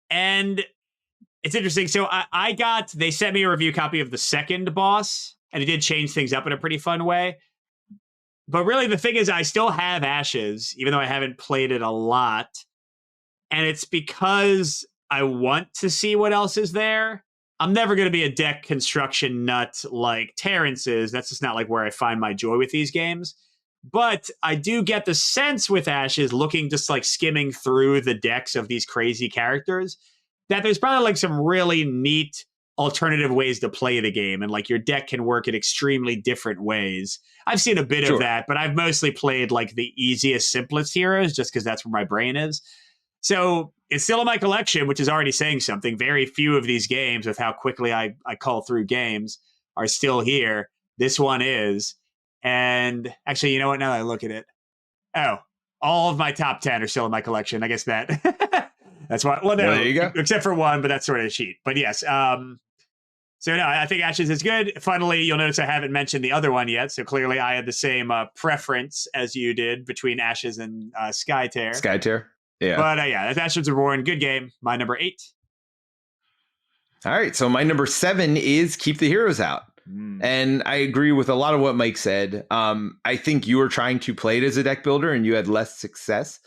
And it's interesting. So they sent me a review copy of the second boss, and it did change things up in a pretty fun way. But really, the thing is, I still have Ashes, even though I haven't played it a lot. And it's because I want to see what else is there. I'm never going to be a deck construction nut like Terrence is. That's just not like where I find my joy with these games. But I do get the sense with Ashes, looking just like skimming through the decks of these crazy characters, that there's probably like some really neat alternative ways to play the game. And like your deck can work in extremely different ways. I've seen a bit of that, but I've mostly played like the easiest, simplest heroes just because that's where my brain is. So it's still in my collection, which is already saying something. Very few of these games, with how quickly I cull through games, are still here. This one is. And actually, you know what? Now that I look at it, all of my top 10 are still in my collection. I guess that's why. Well, no, there you go. Except for one, but that's sort of a cheat. But yes. So no, I think Ashes is good. Funnily, you'll notice I haven't mentioned the other one yet. So clearly I had the same preference as you did between Ashes and Skytear. Skytear. Yeah. But that's Ashes Reborn. Good game. My number 8. All right. So my number 7 is Keep the Heroes Out. And I agree with a lot of what Mike said. I think you were trying to play it as a deck builder and you had less success.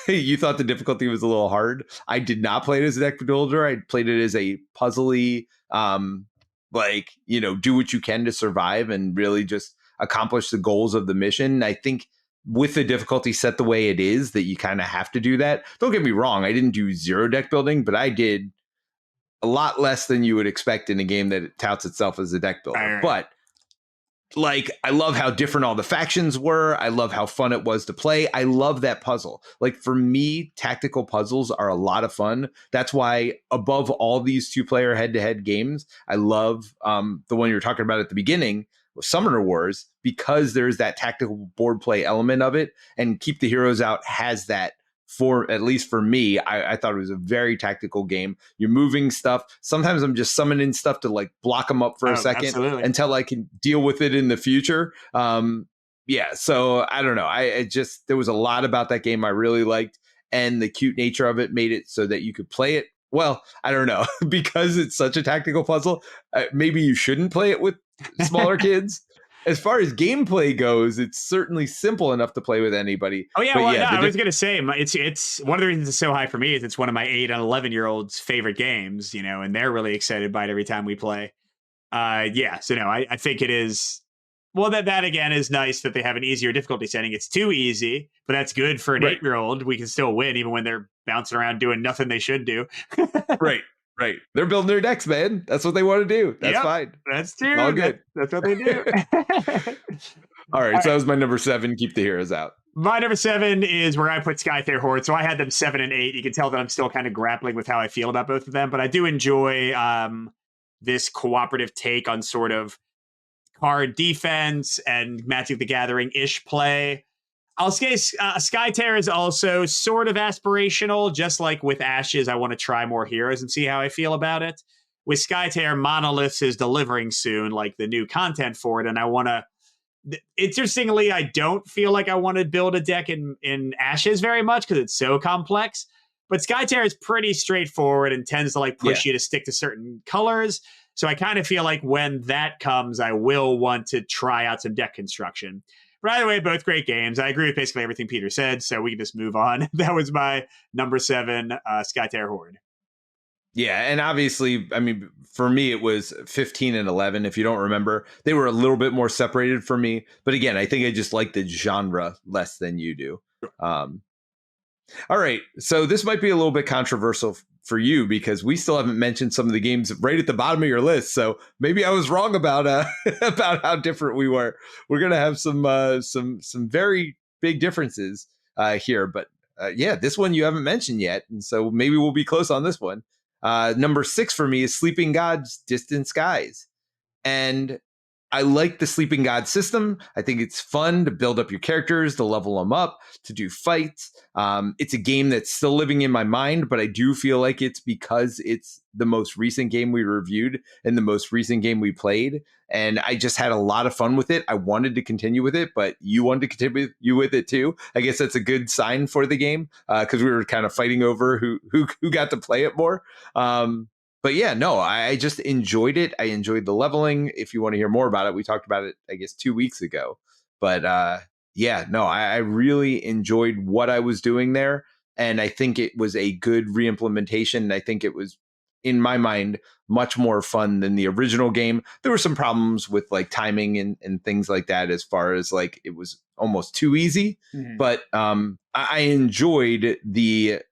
You thought the difficulty was a little hard. I did not play it as a deck builder. I played it as a puzzly, do what you can to survive and really just accomplish the goals of the mission. I think with the difficulty set the way it is, that you kind of have to do that. Don't get me wrong. I didn't do zero deck building, but I did a lot less than you would expect in a game that touts itself as a deck builder. Right. But like, I love how different all the factions were. I love how fun it was to play. I love that puzzle. Like, for me, tactical puzzles are a lot of fun. That's why above all these 2-player head-to-head games, I love the one you were talking about at the beginning, Summoner Wars, because there's that tactical board play element of it. And Keep the Heroes Out has that. For at least for me, I thought it was a very tactical game. You're moving stuff. Sometimes I'm just summoning stuff to like block them up for a second until I can deal with it in the future. So I don't know. There was a lot about that game I really liked, and the cute nature of it made it so that you could play it. Well, I don't know, because it's such a tactical puzzle. Maybe you shouldn't play it with smaller kids. As far as gameplay goes, it's certainly simple enough to play with anybody. Oh, yeah. I was going to say, it's one of the reasons it's so high for me is it's one of my 8 and 11-year-olds' favorite games, and they're really excited by it every time we play. I think it is. Well, that again is nice that they have an easier difficulty setting. It's too easy, but that's good for an 8-year-old. We can still win even when they're bouncing around doing nothing they should do. Right. They're building their decks, man. That's what they want to do. That's fine. That's true. All good. That's what they do. All right. So that was my number 7. Keep the Heroes Out. My number 7 is where I put Skytear Horde. So I had them 7 and 8. You can tell that I'm still kind of grappling with how I feel about both of them, but I do enjoy this cooperative take on sort of card defense and Magic the Gathering-ish play. I'll say Skytear is also sort of aspirational, just like with Ashes. I want to try more heroes and see how I feel about it. With Skytear, Monoliths is delivering soon, like the new content for it, and I want to. Interestingly, I don't feel like I want to build a deck in Ashes very much because it's so complex. But Skytear is pretty straightforward and tends to like push you to stick to certain colors. So I kind of feel like when that comes, I will want to try out some deck construction. But either way, both great games. I agree with basically everything Peter said, so we can just move on. That was my number 7, Skytear Horde. Yeah, and obviously, I mean, for me, it was 15 and 11. If you don't remember, they were a little bit more separated for me. But again, I think I just like the genre less than you do. All right, so this might be a little bit controversial for you because we still haven't mentioned some of the games right at the bottom of your list. So maybe I was wrong about about how different we were. We're gonna have some very big differences here, but this one you haven't mentioned yet, and so maybe we'll be close on this one. Number 6 for me is Sleeping Gods: Distant Skies, and I like the Sleeping God system. I think it's fun to build up your characters, to level them up, to do fights. It's a game that's still living in my mind, but I do feel like it's because it's the most recent game we reviewed and the most recent game we played. And I just had a lot of fun with it. I wanted to continue with it, but you wanted to continue with it too. I guess that's a good sign for the game because we were kind of fighting over who got to play it more. But yeah, no, I just enjoyed it. I enjoyed the leveling. If you want to hear more about it, we talked about it, I guess, 2 weeks ago. But I really enjoyed what I was doing there. And I think it was a good re-implementation. And I think it was, in my mind, much more fun than the original game. There were some problems with like timing and things like that, as far as like it was almost too easy. Mm-hmm. But I enjoyed the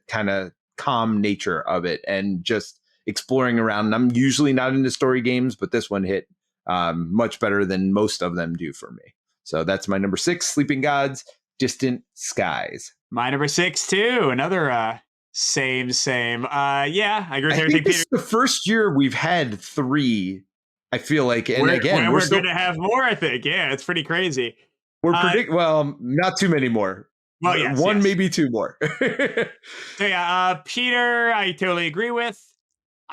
kind of calm nature of it and just exploring around. And I'm usually not into story games, but this one hit much better than most of them do for me. So that's my number 6, Sleeping Gods: Distant Skies. My number 6 too. Another same. I agree with everything. This is the first year we've had 3. I feel like, and we're still going to have more. I think, it's pretty crazy. We're not too many more. Well, yes, one, maybe 2 more. So Peter, I totally agree with.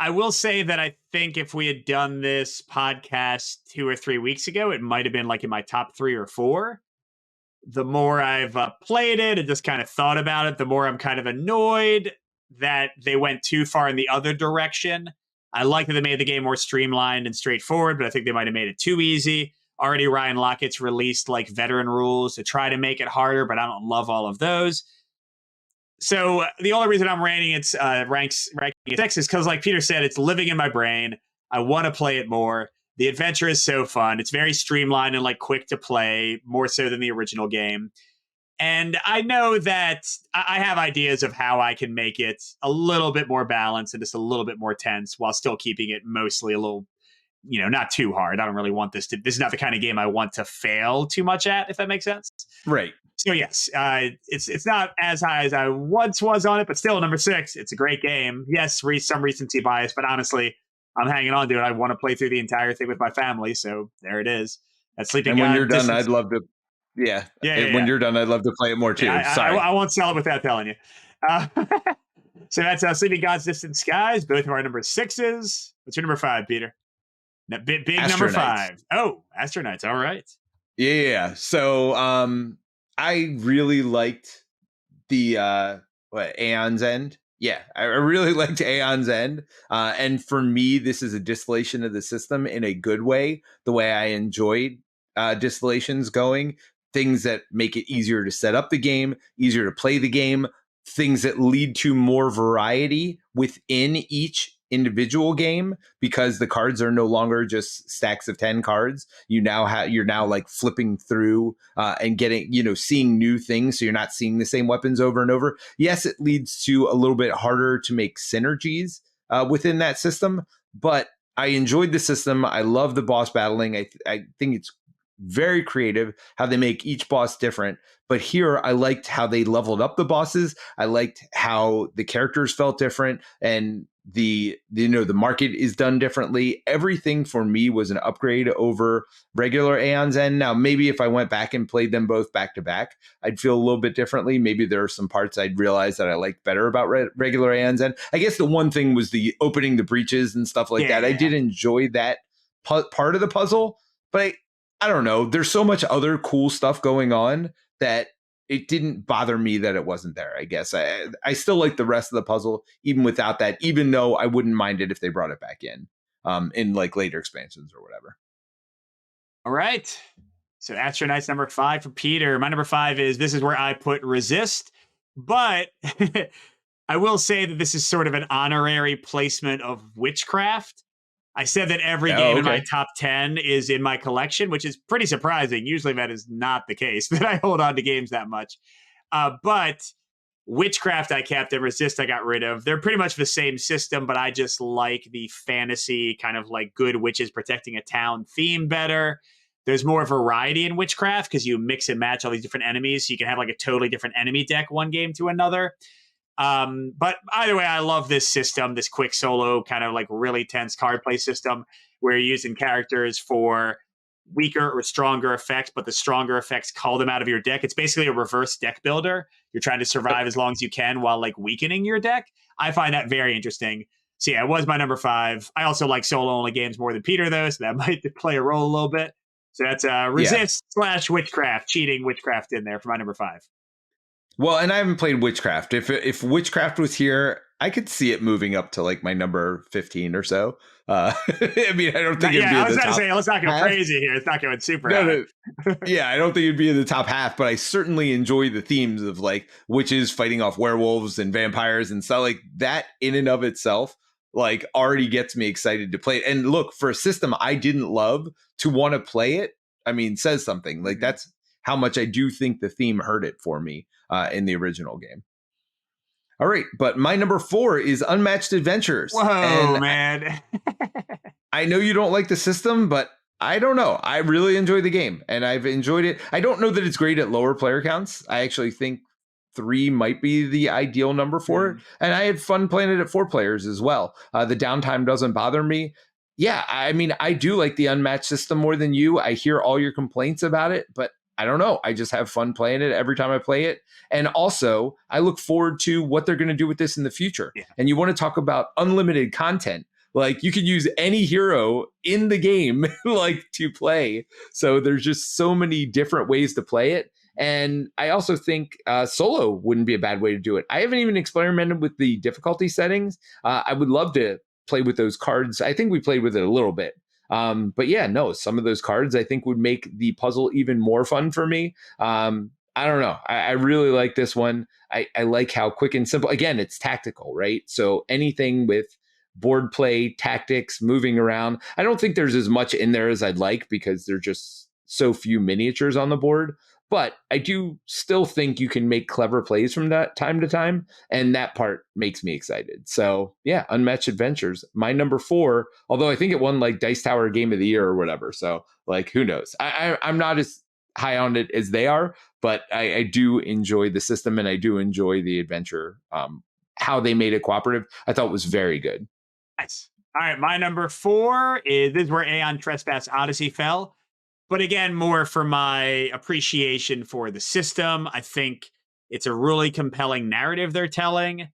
I will say that I think if we had done this podcast 2 or 3 weeks ago, it might have been like in my top 3 or 4. The more I've played it and just kind of thought about it, the more I'm kind of annoyed that they went too far in the other direction. I like that they made the game more streamlined and straightforward, but I think they might have made it too easy. Already Ryan Lockett's released like veteran rules to try to make it harder, but I don't love all of those. So the only reason I'm ranking it 6 is because, like Peter said, it's living in my brain. I want to play it more. The adventure is so fun. It's very streamlined and like quick to play, more so than the original game. And I know that I have ideas of how I can make it a little bit more balanced and just a little bit more tense while still keeping it mostly a little, not too hard. I don't really want this is not the kind of game I want to fail too much at, if that makes sense. Right. So yes, it's not as high as I once was on it, but still number 6. It's a great game. Yes, some recency bias, but honestly, I'm hanging on to it. I want to play through the entire thing with my family, so there it is. That Sleeping And when God you're done, distance. I'd love to. Yeah. Yeah. When you're done, I'd love to play it more too. Yeah, Sorry. I won't sell it without telling you. So that's Sleeping Gods, Distant Skies. Both of our number 6s. What's your number 5, Peter? Big number 5. Oh, Astronauts. All right. Yeah. So I really liked the Aeon's End. Yeah, I really liked Aeon's End. And for me, this is a distillation of the system in a good way, the way I enjoyed distillations going. Things that make it easier to set up the game, easier to play the game, things that lead to more variety within each individual game, because the cards are no longer just stacks of 10 cards. You're now like flipping through and getting, seeing new things. So you're not seeing the same weapons over and over. Yes, it leads to a little bit harder to make synergies within that system, but I enjoyed the system. I love the boss battling. I think it's very creative how they make each boss different. But here I liked how they leveled up the bosses. I liked how the characters felt different, and the market is done differently. Everything for me was an upgrade over regular Aeon's End. Now, maybe if I went back and played them both back to back, I'd feel a little bit differently. Maybe there are some parts I'd realize that I liked better about regular Aeon's End. I guess the one thing was the opening the breaches and stuff like that. I did enjoy that part of the puzzle, but I don't know. There's so much other cool stuff going on that it didn't bother me that it wasn't there, I guess. I still like the rest of the puzzle, even without that, even though I wouldn't mind it if they brought it back in like later expansions or whatever. All right. So Astronauts number 5 for Peter. My number 5 this is where I put Resist, but I will say that this is sort of an honorary placement of Witchcraft. I said that every game in my top 10 is in my collection, which is pretty surprising. Usually that is not the case, that I hold on to games that much. But Witchcraft I kept, and Resist I got rid of. They're pretty much the same system, but I just like the fantasy kind of like good witches protecting a town theme better. There's more variety in Witchcraft because you mix and match all these different enemies, so you can have like a totally different enemy deck one game to another. But either way, I love this system, this quick solo kind of like really tense card play system where you're using characters for weaker or stronger effects, but the stronger effects call them out of your deck. It's basically a reverse deck builder. You're trying to survive as long as you can while like weakening your deck. I find that very interesting. So yeah, it was my number 5. I also like solo only games more than Peter though, so that might play a role a little bit. So that's Resist / Witchcraft, cheating Witchcraft in there for my number 5. Well, and I haven't played Witchcraft. If Witchcraft was here, I could see it moving up to like my number 15 or so. I mean, I don't think it'd be I was in the about top to say, let's not go half. crazy here. It's not going super high. No. Yeah, I don't think it'd be in the top half, but I certainly enjoy the themes of like witches fighting off werewolves and vampires and stuff like that in and of itself. Like already gets me excited to play it. And look, for a system I didn't love, to want to play it, I mean, says something. Like that's how much I do think the theme hurt it for me in the original game. All right, but my number 4 is Unmatched Adventures. Whoa, man. I know you don't like the system, but I don't know. I really enjoy the game, and I've enjoyed it. I don't know that it's great at lower player counts. I actually think 3 might be the ideal number for it. And I had fun playing it at 4 players as well. The downtime doesn't bother me. Yeah, I mean, I do like the Unmatched system more than you. I hear all your complaints about it, but I don't know. I just have fun playing it every time I play it. And also, I look forward to what they're going to do with this in the future. Yeah. And you want to talk about unlimited content. Like you could use any hero in the game like to play. So there's just so many different ways to play it. And I also think solo wouldn't be a bad way to do it. I haven't even experimented with the difficulty settings. I would love to play with those cards. I think we played with it a little bit. But yeah, no, some of those cards I think would make the puzzle even more fun for me. I don't know. I really like this one. I like how quick and simple. Again, it's tactical, right? So anything with board play, tactics, moving around. I don't think there's as much in there as I'd like because there's just so few miniatures on the board. But I do still think you can make clever plays from that time to time. And that part makes me excited. So yeah, Unmatched Adventures. My number 4, although I think it won like Dice Tower Game of the Year or whatever. So like, who knows? I'm not as high on it as they are, but I do enjoy the system and I do enjoy the adventure. How they made it cooperative, I thought was very good. Nice. All right, my number 4 is this is where Aeon Trespass Odyssey fell. But again, more for my appreciation for the system. I think it's a really compelling narrative they're telling.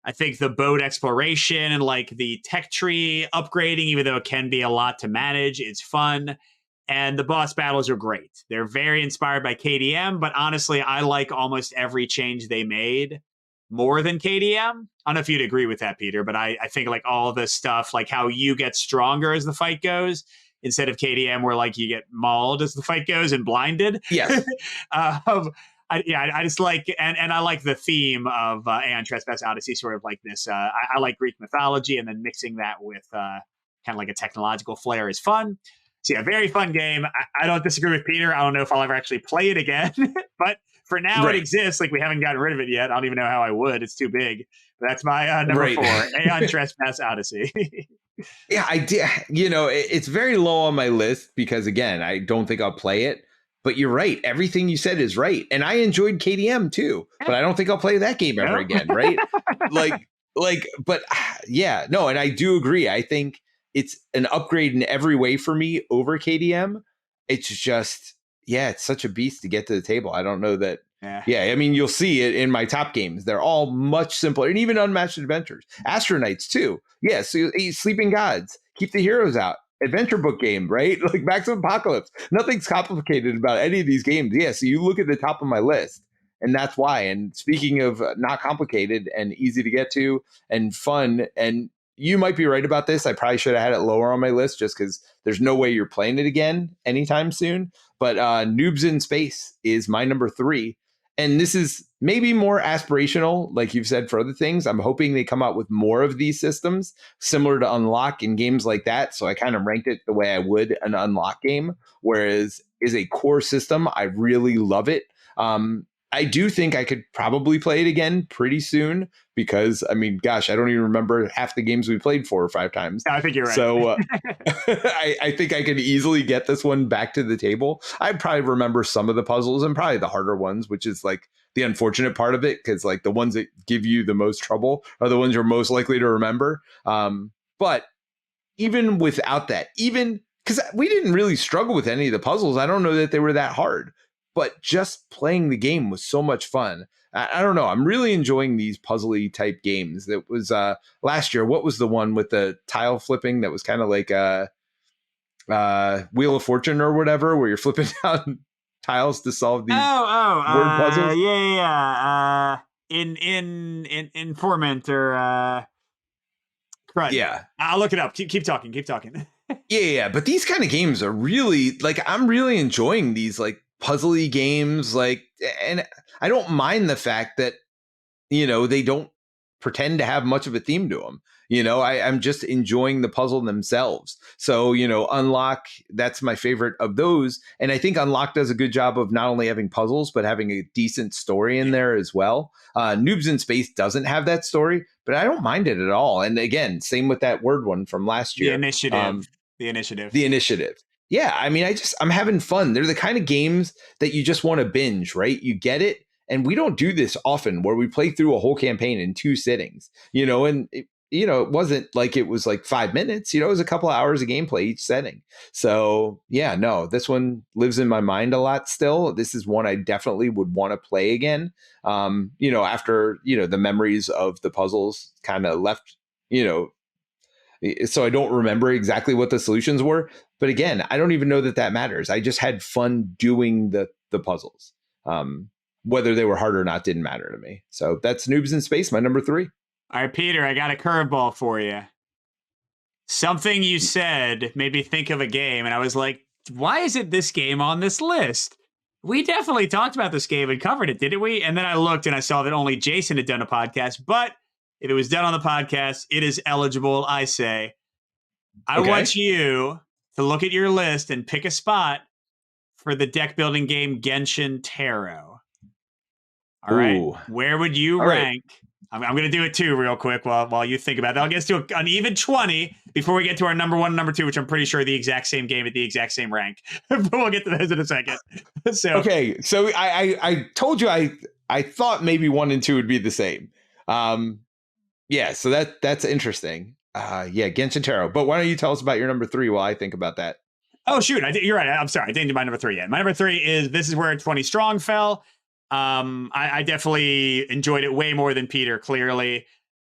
I think the boat exploration and like the tech tree upgrading, even though it can be a lot to manage, it's fun. And the boss battles are great. They're very inspired by KDM, but honestly, I like almost every change they made more than KDM. I don't know if you'd agree with that, Peter, but I think like all the stuff, like how you get stronger as the fight goes, instead of KDM where like you get mauled as the fight goes and blinded. Yes. I just like, and I like the theme of Aeon Trespass Odyssey, sort of like this. I like Greek mythology, and then mixing that with kind of like a technological flair is fun. So yeah, very fun game. I don't disagree with Peter. I don't know if I'll ever actually play it again, but for now it exists. Like we haven't gotten rid of it yet. I don't even know how I would. It's too big. But that's my number 4, Aeon Trespass Odyssey. Yeah, I did. You know, it's very low on my list because, again, I don't think I'll play it. But you're right. Everything you said is right. And I enjoyed KDM too, but I don't think I'll play that game ever again, right? But yeah, no, and I do agree. I think it's an upgrade in every way for me over KDM. It's just, yeah, it's such a beast to get to the table. I don't know that. Yeah, I mean, you'll see it in my top games. They're all much simpler, and even Unmatched Adventures. Astronauts, too. Yeah, so Sleeping Gods. Keep the heroes out. Adventure book game, right? Like Maximum Apocalypse. Nothing's complicated about any of these games. Yeah, so you look at the top of my list, and that's why. And speaking of not complicated and easy to get to and fun, and you might be right about this. I probably should have had it lower on my list just because there's no way you're playing it again anytime soon. But Noobs in Space is my number 3. And this is maybe more aspirational, like you've said, for other things. I'm hoping they come out with more of these systems, similar to Unlock in games like that. So I kind of ranked it the way I would an Unlock game, whereas is a core system. I really love it. I do think I could probably play it again pretty soon because, I mean, gosh, I don't even remember half the games we played 4 or 5 times. I think you're right. So I think I could easily get this one back to the table. I probably remember some of the puzzles and probably the harder ones, which is like the unfortunate part of it, because like the ones that give you the most trouble are the ones you're most likely to remember. But even without that, even because we didn't really struggle with any of the puzzles, I don't know that they were that hard. But just playing the game was so much fun. I don't know. I'm really enjoying these puzzly type games. That was last year. What was the one with the tile flipping that was kind of like Wheel of Fortune or whatever, where you're flipping down tiles to solve these word puzzles? In Informant or Crud. Yeah, I'll look it up. Keep talking. Yeah. But these kind of games are really like, I'm really enjoying these like puzzly games, like, and I don't mind the fact that, you know, they don't pretend to have much of a theme to them. You know, I'm just enjoying the puzzle themselves. So, you know, Unlock, that's my favorite of those. And I think Unlock does a good job of not only having puzzles, but having a decent story in there as well. Noobs in Space doesn't have that story, but I don't mind it at all. And again, same with that word one from last year. The Initiative. Yeah, I mean, I'm having fun. They're the kind of games that you just want to binge, right? You get it. And we don't do this often where we play through a whole campaign in 2 sittings, you know, and it wasn't like it was like 5 minutes, you know, it was a couple of hours of gameplay each setting. So yeah, no, this one lives in my mind a lot still. This is one I definitely would want to play again. You know, after, you know, the memories of the puzzles kind of left, you know, so I don't remember exactly what the solutions were. But again, I don't even know that matters. I just had fun doing the puzzles. Whether they were hard or not didn't matter to me. So that's Noobs in Space, my number 3. All right, Peter, I got a curveball for you. Something you said made me think of a game, and I was like, why isn't this game on this list? We definitely talked about this game and covered it, didn't we? And then I looked and I saw that only Jason had done a podcast. But if it was done on the podcast, it is eligible, I say. I want you to look at your list and pick a spot for the deck building game Genshin Tarot. All right. Where would you rank? I'm going to do it too real quick while you think about that. I'll get to an even 20 before we get to our number 1 and number 2, which I'm pretty sure are the exact same game at the exact same rank. But we'll get to those in a second. So I told you I thought maybe 1 and 2 would be the same. Yeah, so that's interesting. Genshin Tarot. But why don't you tell us about your number 3 while I think about that? Oh, shoot. You're right. I'm sorry. I didn't do my number 3 yet. My number 3 is This Is Where 20 Strong fell. I definitely enjoyed it way more than Peter, clearly.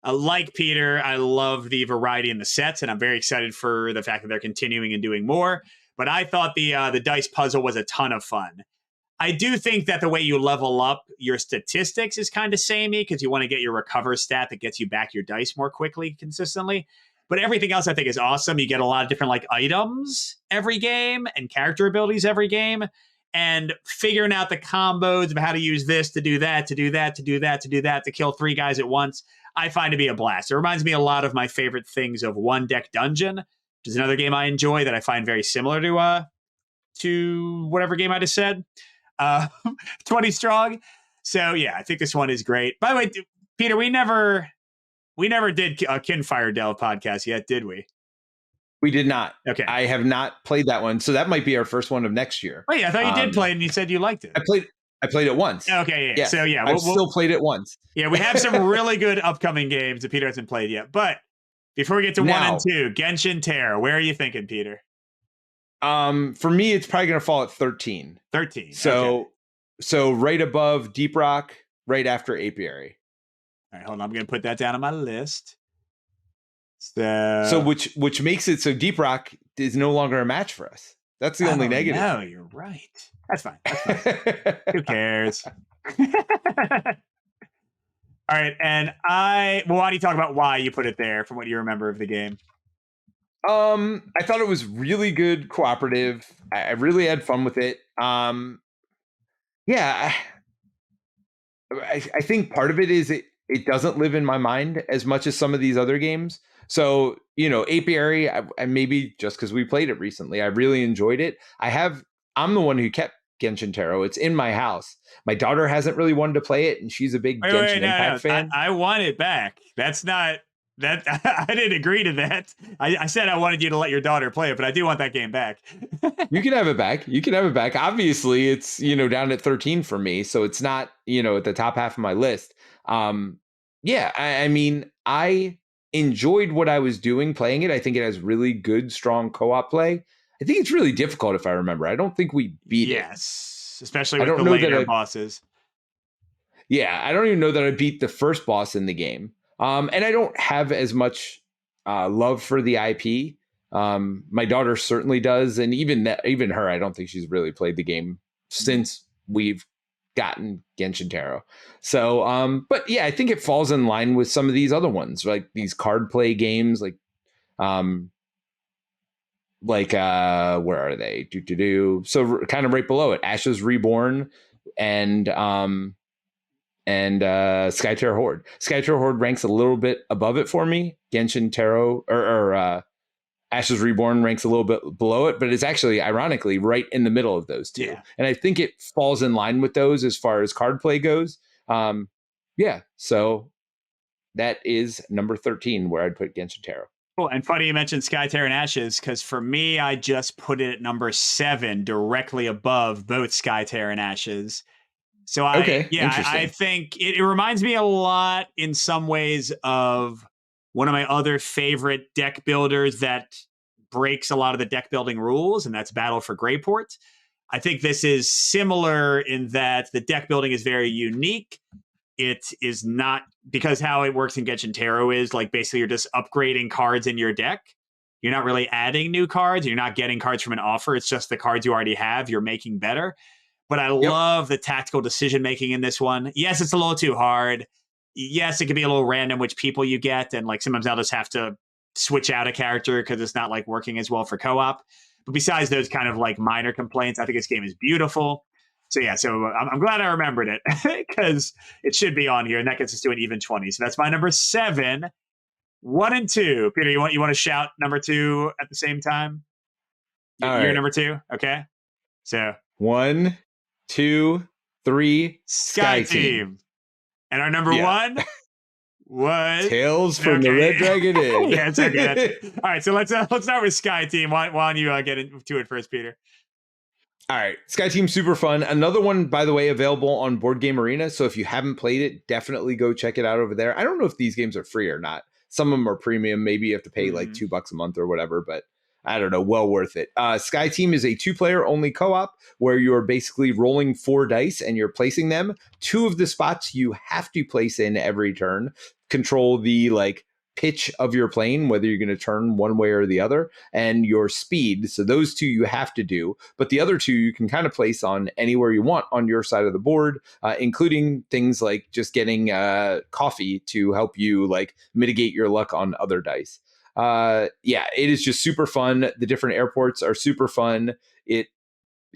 Like Peter, I love the variety in the sets, and I'm very excited for the fact that they're continuing and doing more. But I thought the dice puzzle was a ton of fun. I do think that the way you level up your statistics is kind of samey because you want to get your recover stat that gets you back your dice more quickly, consistently. But everything else I think is awesome. You get a lot of different items every game and character abilities every game. And figuring out the combos of how to use this to do that, to do that, to do that, to do that, to kill 3 guys at once, I find to be a blast. It reminds me a lot of my favorite things of One Deck Dungeon, which is another game I enjoy that I find very similar to whatever game I just said. 20 Strong. So yeah, I think this one is great. By the way, Peter, we never did a Kinfire Delve podcast yet, did we? We did not. Okay. I have not played that one. So that might be our first one of next year. Wait, I thought you did play it and you said you liked it. I played it once. Okay, yeah. Yes. So yeah, I've still played it once. Yeah, we have some really good upcoming games that Peter hasn't played yet. But before we get to 1 and 2, Genshin Terror, where are you thinking, Peter? For me, it's probably going to fall at 13. 13. So right above Deep Rock, right after Apiary. All right, hold on. I'm going to put that down on my list. So which makes it so Deep Rock is no longer a match for us. That's the only negative. No, you're right. That's fine. Who cares? All right, and why don't you talk about why you put it there from what you remember of the game? I thought it was really good cooperative. I really had fun with it. I think part of it is it doesn't live in my mind as much as some of these other games. So, Apiary, I maybe just because we played it recently, I really enjoyed it. I'm the one who kept Genshin Tarot. It's in my house. My daughter hasn't really wanted to play it, and she's a big Genshin Impact fan. I want it back. That's not that. I didn't agree to that. I said I wanted you to let your daughter play it, but I do want that game back. You can have it back. Obviously, it's down at 13 for me, so it's not at the top half of my list. I enjoyed what I was doing playing it. I think it has really good, strong co-op play. I think it's really difficult, if I remember. I don't think we beat it. Yes, especially with the later bosses. Yeah, I don't even know that I beat the first boss in the game. And I don't have as much love for the IP. My daughter certainly does, and even her, I don't think she's really played the game since we've gotten Genshin Tarot. So, but yeah, I think it falls in line with some of these other ones, like these card play games, like where are they? So kind of right below it, Ashes Reborn and Skytear Horde. Skytear Horde ranks a little bit above it for me. Genshin Tarot or Ashes Reborn ranks a little bit below it, but it's actually, ironically, right in the middle of those two. Yeah. And I think it falls in line with those as far as card play goes. So that is number 13, where I'd put Genshin Tarot. Cool. And funny you mentioned Skytear and Ashes, because for me, I just put it at number 7, directly above both Skytear and Ashes. So I think it reminds me a lot in some ways of one of my other favorite deck builders that breaks a lot of the deck building rules, and that's Battle for Greyport. I think this is similar in that the deck building is very unique. It is not, because how it works in Genshin Tarot is like basically you're just upgrading cards in your deck. You're not really adding new cards. You're not getting cards from an offer. It's just the cards you already have you're making better. But I love the tactical decision making in this one. Yes, it's a little too hard. Yes, it can be a little random which people you get. And like sometimes I'll just have to switch out a character because it's not like working as well for co-op. But besides those kind of like minor complaints, I think this game is beautiful. So yeah, so I'm glad I remembered it because it should be on here, and that gets us to an even 20. So that's my number 7. 1 and 2. Peter, you want to shout number 2 at the same time? All You're right. number 2, okay? So 1, 2, 3. Sky Team. And our number 1 was Tales from the Red Dragon Inn. Yeah, it's okay. All right, so let's start with Sky Team. Why don't you get into it first, Peter? All right, Sky Team, super fun. Another one, by the way, available on Board Game Arena. So if you haven't played it, definitely go check it out over there. I don't know if these games are free or not. Some of them are premium. Maybe you have to pay like $2 a month or whatever, but I don't know, well worth it. Sky Team is a 2-player only co-op where you're basically rolling 4 dice and you're placing them. 2 of the spots you have to place in every turn control the like pitch of your plane, whether you're going to turn one way or the other, and your speed. So those 2 you have to do, but the other 2 you can kind of place on anywhere you want on your side of the board, including things like just getting coffee to help you like mitigate your luck on other dice. Yeah, it is just super fun. The different airports are super fun. It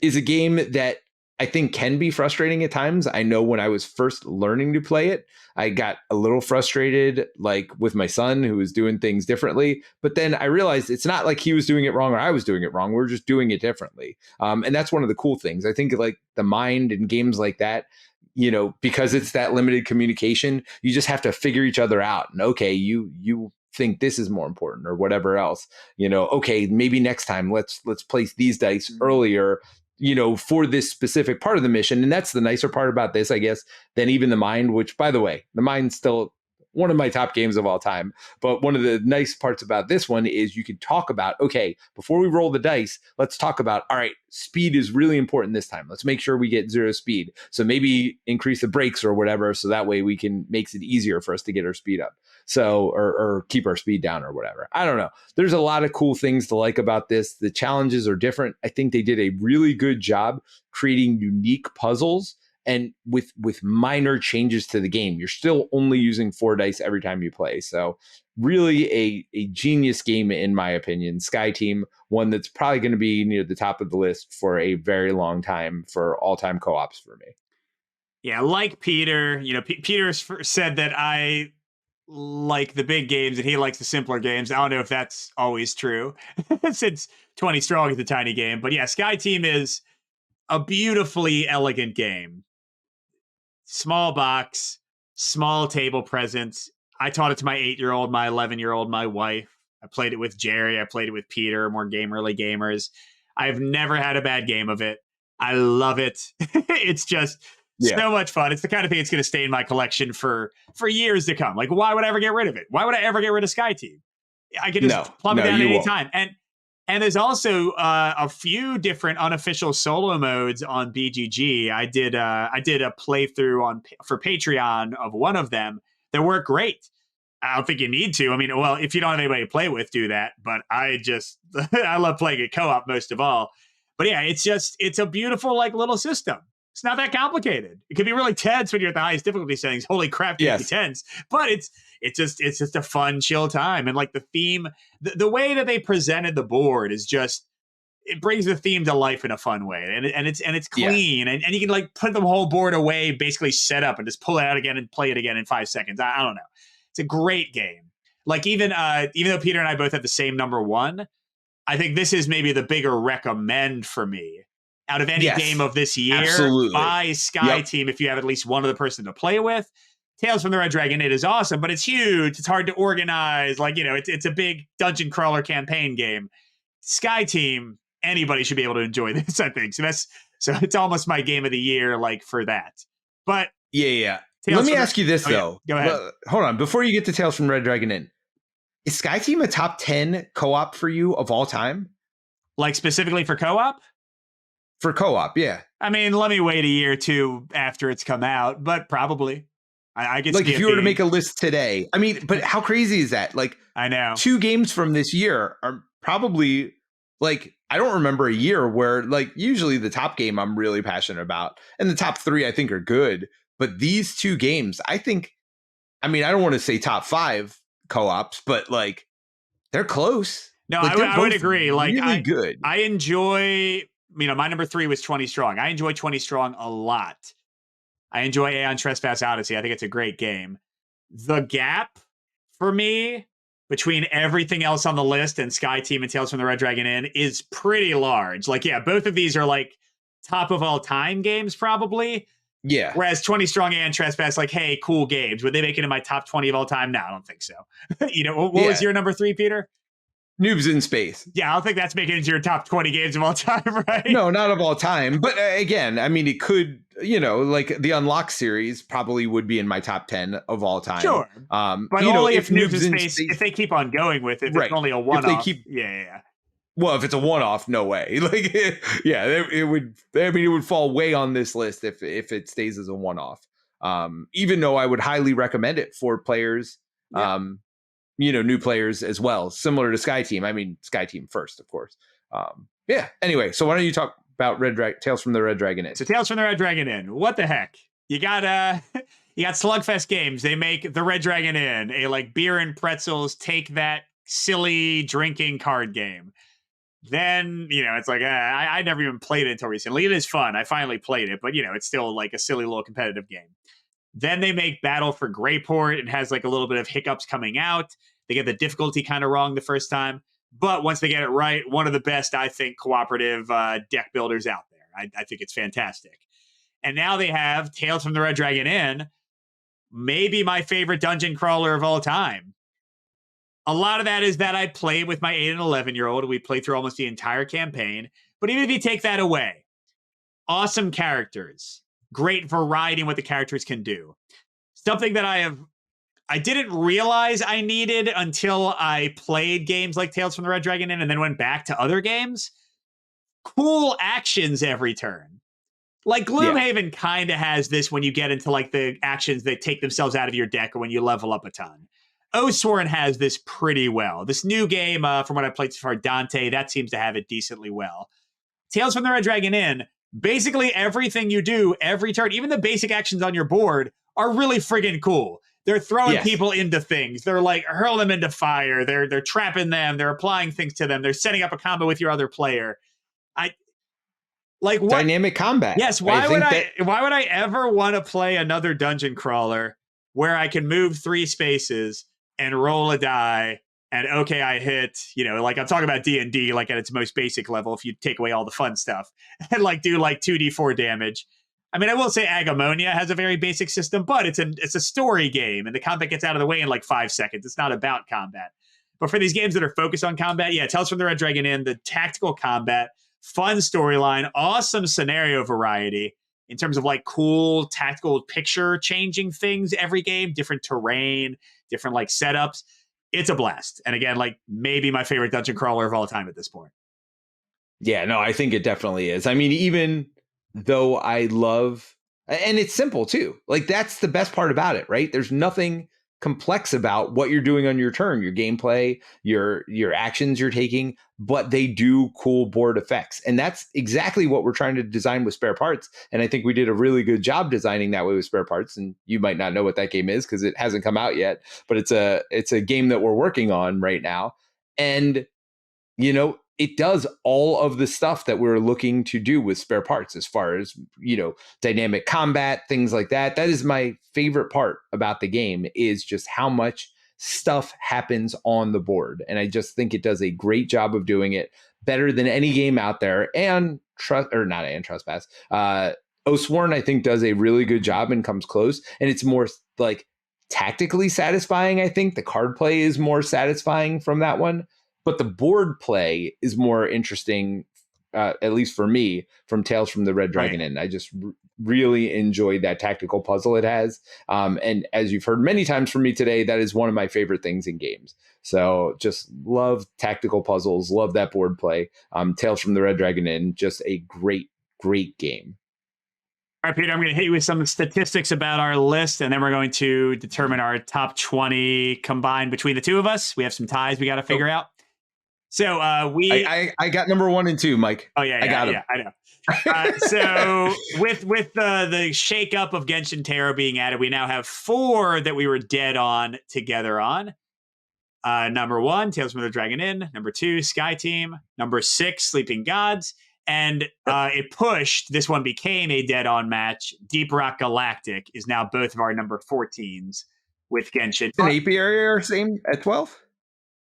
is a game that I think can be frustrating at times. I know when I was first learning to play it, I got a little frustrated, like with my son who was doing things differently. But then I realized it's not like he was doing it wrong or I was doing it wrong. We're just doing it differently. And that's one of the cool things. I think like the mind in games like that, you know, because it's that limited communication, you just have to figure each other out. And okay, you think this is more important or whatever else, you know, okay, maybe next time let's place these dice earlier, you know, for this specific part of the mission. And that's the nicer part about this, I guess, than even the Mind, which, by the way, the Mind's still one of my top games of all time. But one of the nice parts about this one is you can talk about, okay, before we roll the dice, let's talk about, all right, speed is really important this time. Let's make sure we get 0 speed. So maybe increase the brakes or whatever. So that way we can makes it easier for us to get our speed up. So, or keep our speed down or whatever. I don't know. There's a lot of cool things to like about this. The challenges are different. I think they did a really good job creating unique puzzles and with minor changes to the game. You're still only using 4 dice every time you play. So really a genius game, in my opinion. Sky Team, one that's probably going to be near the top of the list for a very long time for all-time co-ops for me. Yeah, like Peter, you know, Peter said that I like the big games and he likes the simpler games. I don't know if that's always true since 20 Strong is a tiny game. But yeah, Sky Team is a beautifully elegant game. Small box, small table presence. I taught it to my 8-year-old, my 11-year-old, my wife. I played it with Jerry. I played it with Peter, more gamerly gamers. I've never had a bad game of it. I love it. It's just so much fun. It's the kind of thing that's going to stay in my collection for years to come. Like, why would I ever get rid of it? Why would I ever get rid of Sky Team? I could just plumb it down at any time. And there's also a few different unofficial solo modes on B.G.G.E.R. I did a playthrough for Patreon of one of them that work great. I don't think you need to. I mean, well, if you don't have anybody to play with, do that. But I love playing it co-op most of all. But yeah, it's a beautiful like little system. It's not that complicated. It can be really tense when you're at the highest difficulty settings. Holy crap, it can be tense. But it's just a fun, chill time. And like the theme, the way that they presented the board is just, it brings the theme to life in a fun way. And it's clean. And you can like put the whole board away, basically set up and just pull it out again and play it again in 5 seconds. I don't know. It's a great game. Like even though Peter and I both have the same number 1, I think this is maybe the bigger recommend for me. Out of any game of this year, buy Sky Team if you have at least one other person to play with. Tales from the Red Dragon Inn is awesome, but it's huge. It's hard to organize. Like, you know, it's a big dungeon crawler campaign game. Sky Team, anybody should be able to enjoy this, I think. So it's almost my game of the year, like for that. But yeah. Let me ask you this though. Go ahead. Hold on. Before you get to Tales from Red Dragon Inn, is Sky Team a top 10 co-op for you of all time? Like specifically for co-op? For co-op, yeah. I mean, let me wait a year or two after it's come out, but probably. I get like if you were to make a list today. I mean, but how crazy is that? Like, I know 2 games from this year are probably like, I don't remember a year where like usually the top game I'm really passionate about and the top 3 I think are good. But these 2 games, I think, I mean, I don't want to say top 5 co-ops, but like they're close. No, like, I would agree. Like really good. I enjoy my number 3 was 20 Strong. I enjoy 20 Strong a lot. I enjoy Aeon Trespass Odyssey. I think it's a great game. The gap for me between everything else on the list and Sky Team and Tales from the Red Dragon Inn is pretty large. Like, yeah, both of these are like top of all time games, probably. Yeah. Whereas 20 Strong and Trespass, like, hey, cool games. Would they make it in my top 20 of all time? No, I don't think so. What was your number 3, Peter? Noobs in Space. Yeah, I don't think that's making it into your top 20 games of all time, right? No, not of all time. But again, I mean, it could, like the Unlock series probably would be in my top 10 of all time. Sure. But only if Noobs in Space, if they keep on going with it, right. It's only a one-off. Yeah. Well, if it's a one-off, no way. Like, it would. I mean, it would fall way on this list if it stays as a one-off. Even though I would highly recommend it for players. Yeah. New players as well, similar to Sky Team. I mean, Sky Team first, of course. Anyway, so why don't you talk about Tales from the Red Dragon Inn? So Tales from the Red Dragon Inn. What the heck? You got Slugfest Games. They make the Red Dragon Inn, a like beer and pretzels, take that silly drinking card game. Then, it's like, I never even played it until recently. It is fun. I finally played it, but, it's still like a silly little competitive game. Then they make Battle for Greyport. It has like a little bit of hiccups coming out. They get the difficulty kind of wrong the first time. But once they get it right, one of the best, I think, cooperative deck builders out there. I think it's fantastic. And now they have Tales from the Red Dragon Inn, maybe my favorite dungeon crawler of all time. A lot of that is that I played with my 8 and 11-year-old. We played through almost the entire campaign. But even if you take that away, awesome characters, great variety in what the characters can do. Something that I didn't realize I needed until I played games like Tales from the Red Dragon Inn and then went back to other games. Cool actions every turn. Like Gloomhaven kind of has this when you get into like the actions that take themselves out of your deck or when you level up a ton. Oathsworn has this pretty well. This new game, from what I played so far, Dante, that seems to have it decently well. Tales from the Red Dragon Inn, basically everything you do every turn, even the basic actions on your board, are really friggin' cool. They're throwing people into things. They're like hurl them into fire. They're trapping them. They're applying things to them. They're setting up a combo with your other player. What? Dynamic combat. Yes. Why would I ever want to play another dungeon crawler where I can move 3 spaces and roll a die and I hit, like I'm talking about D&D, like at its most basic level, if you take away all the fun stuff and like do like 2d4 damage. I mean, I will say Agemonia has a very basic system, but it's a story game and the combat gets out of the way in like 5 seconds. It's not about combat. But for these games that are focused on combat, Tales from the Red Dragon Inn, the tactical combat, fun storyline, awesome scenario variety in terms of like cool tactical picture changing things every game, different terrain, different like setups. It's a blast. And again, like maybe my favorite dungeon crawler of all time at this point. Yeah, no, I think it definitely is. I mean, even though I love, and it's simple too. Like that's the best part about it, right? There's nothing complex about what you're doing on your turn, your gameplay, your actions you're taking, but they do cool board effects. And that's exactly what we're trying to design with Spare Parts. And I think we did a really good job designing that way with Spare Parts. And you might not know what that game is because it hasn't come out yet, but it's a game that we're working on right now. And, it does all of the stuff that we're looking to do with Spare Parts as far as, dynamic combat, things like that. That is my favorite part about the game is just how much stuff happens on the board. And I just think it does a great job of doing it better than any game out there. And Trespass. Oathsworn, I think, does a really good job and comes close. And it's more like tactically satisfying. I think the card play is more satisfying from that one. But the board play is more interesting, at least for me, from Tales from the Red Dragon Inn. I just really enjoyed that tactical puzzle it has. And as you've heard many times from me today, that is one of my favorite things in games. So just love tactical puzzles, love that board play. Tales from the Red Dragon Inn, just a great, great game. All right, Peter, I'm going to hit you with some statistics about our list, and then we're going to determine our top 20 combined between the two of us. We have some ties we got to figure out. So I got number 1 and 2, Mike. Oh yeah, I got him. Yeah, I know. So with the shakeup of Genshin Terra being added, we now have 4 that we were dead on together on. Number 1, Tales from the Dragon Inn. Number 2, Sky Team. Number 6, Sleeping Gods. And it pushed. This one became a dead-on match. Deep Rock Galactic is now both of our number 14s with Genshin. An Apiary same at 12?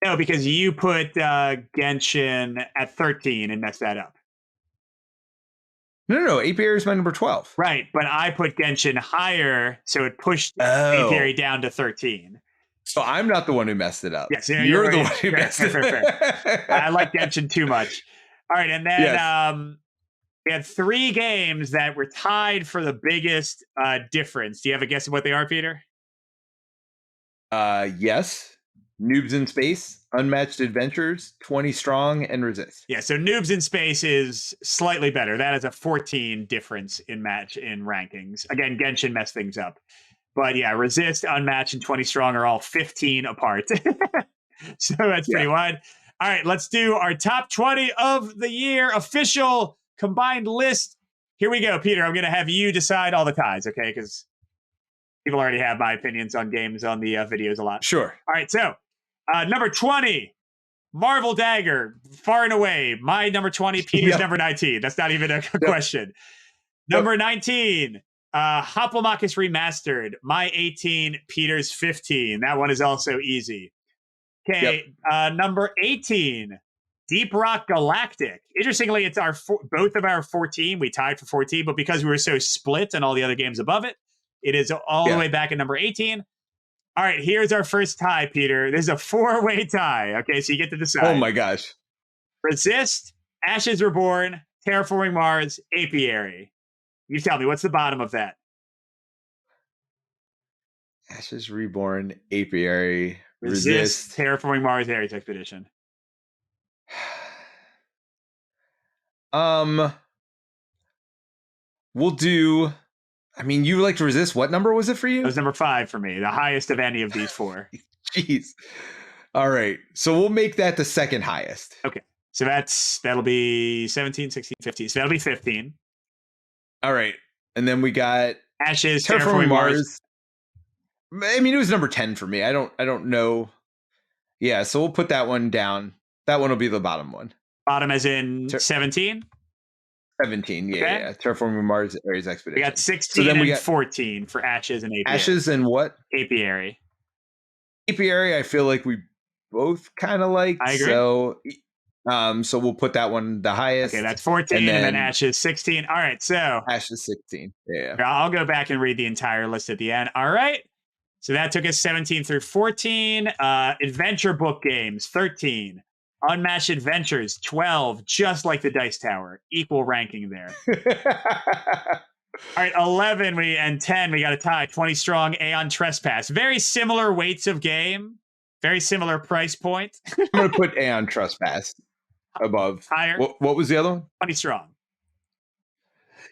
No, because you put Genshin at 13 and messed that up. No. Apiary is my number 12. Right, but I put Genshin higher, so it pushed Apiary down to 13. So I'm not the one who messed it up. Yes, you're the right. one who messed it up. I like Genshin too much. All right, and then we had 3 games that were tied for the biggest difference. Do you have a guess of what they are, Peter? Yes. Noobs in Space, Unmatched Adventures, 20 Strong, and Resist. Yeah, so Noobs in Space is slightly better. That is a 14 difference in rankings. Again, Genshin messed things up. But yeah, Resist, Unmatched, and 20 Strong are all 15 apart. So that's pretty wide. All right, let's do our top 20 of the year official combined list. Here we go, Peter. I'm going to have you decide all the ties, okay? Because people already have my opinions on games on the videos a lot. Sure. All right, so number 20, Marvel Dagger, far and away. My number 20, Peter's number 19. That's not even a question. Number 19, Hoplomachus Remastered. My 18, Peter's 15. That one is also easy. Okay, number 18, Deep Rock Galactic. Interestingly, it's both of our 14. We tied for 14, but because we were so split and all the other games above it, it is all the way back at number 18. All right, here's our first tie, Peter. This is a 4-way tie. Okay, so you get to decide. Oh my gosh. Resist, Ashes Reborn, Terraforming Mars, Apiary. You tell me, what's the bottom of that? Ashes Reborn, Apiary, Resist, Terraforming Mars, Ares Expedition. We'll do... I mean, you like to Resist. What number was it for you? It was number 5 for me, the highest of any of these 4. Jeez. All right. So we'll make that the second highest. Okay. So that'll be 17, 16, 15. So that'll be 15. All right. And then we got Ashes, Terraforming Mars. I mean, it was number 10 for me. I don't know. Yeah, so we'll put that one down. That one will be the bottom one. Bottom as in 17? 17, yeah. Terraforming Mars, Ares Expedition. We got 16 and we got 14 for Ashes and Apiary. Ashes and what? Apiary. Apiary, I feel like we both kind of like. I agree. So we'll put that one the highest. Okay, that's 14 and then Ashes 16. All right, so Ashes 16. Yeah. I'll go back and read the entire list at the end. All right. So that took us 17 through 14. Adventure book games, 13. Unmatched Adventures, 12, just like the Dice Tower. Equal ranking there. All right, 11 and 10, we got a tie. 20 Strong, Aeon Trespass. Very similar weights of game. Very similar price point. I'm going to put Aeon Trespass above. Higher. What was the other one? 20 Strong.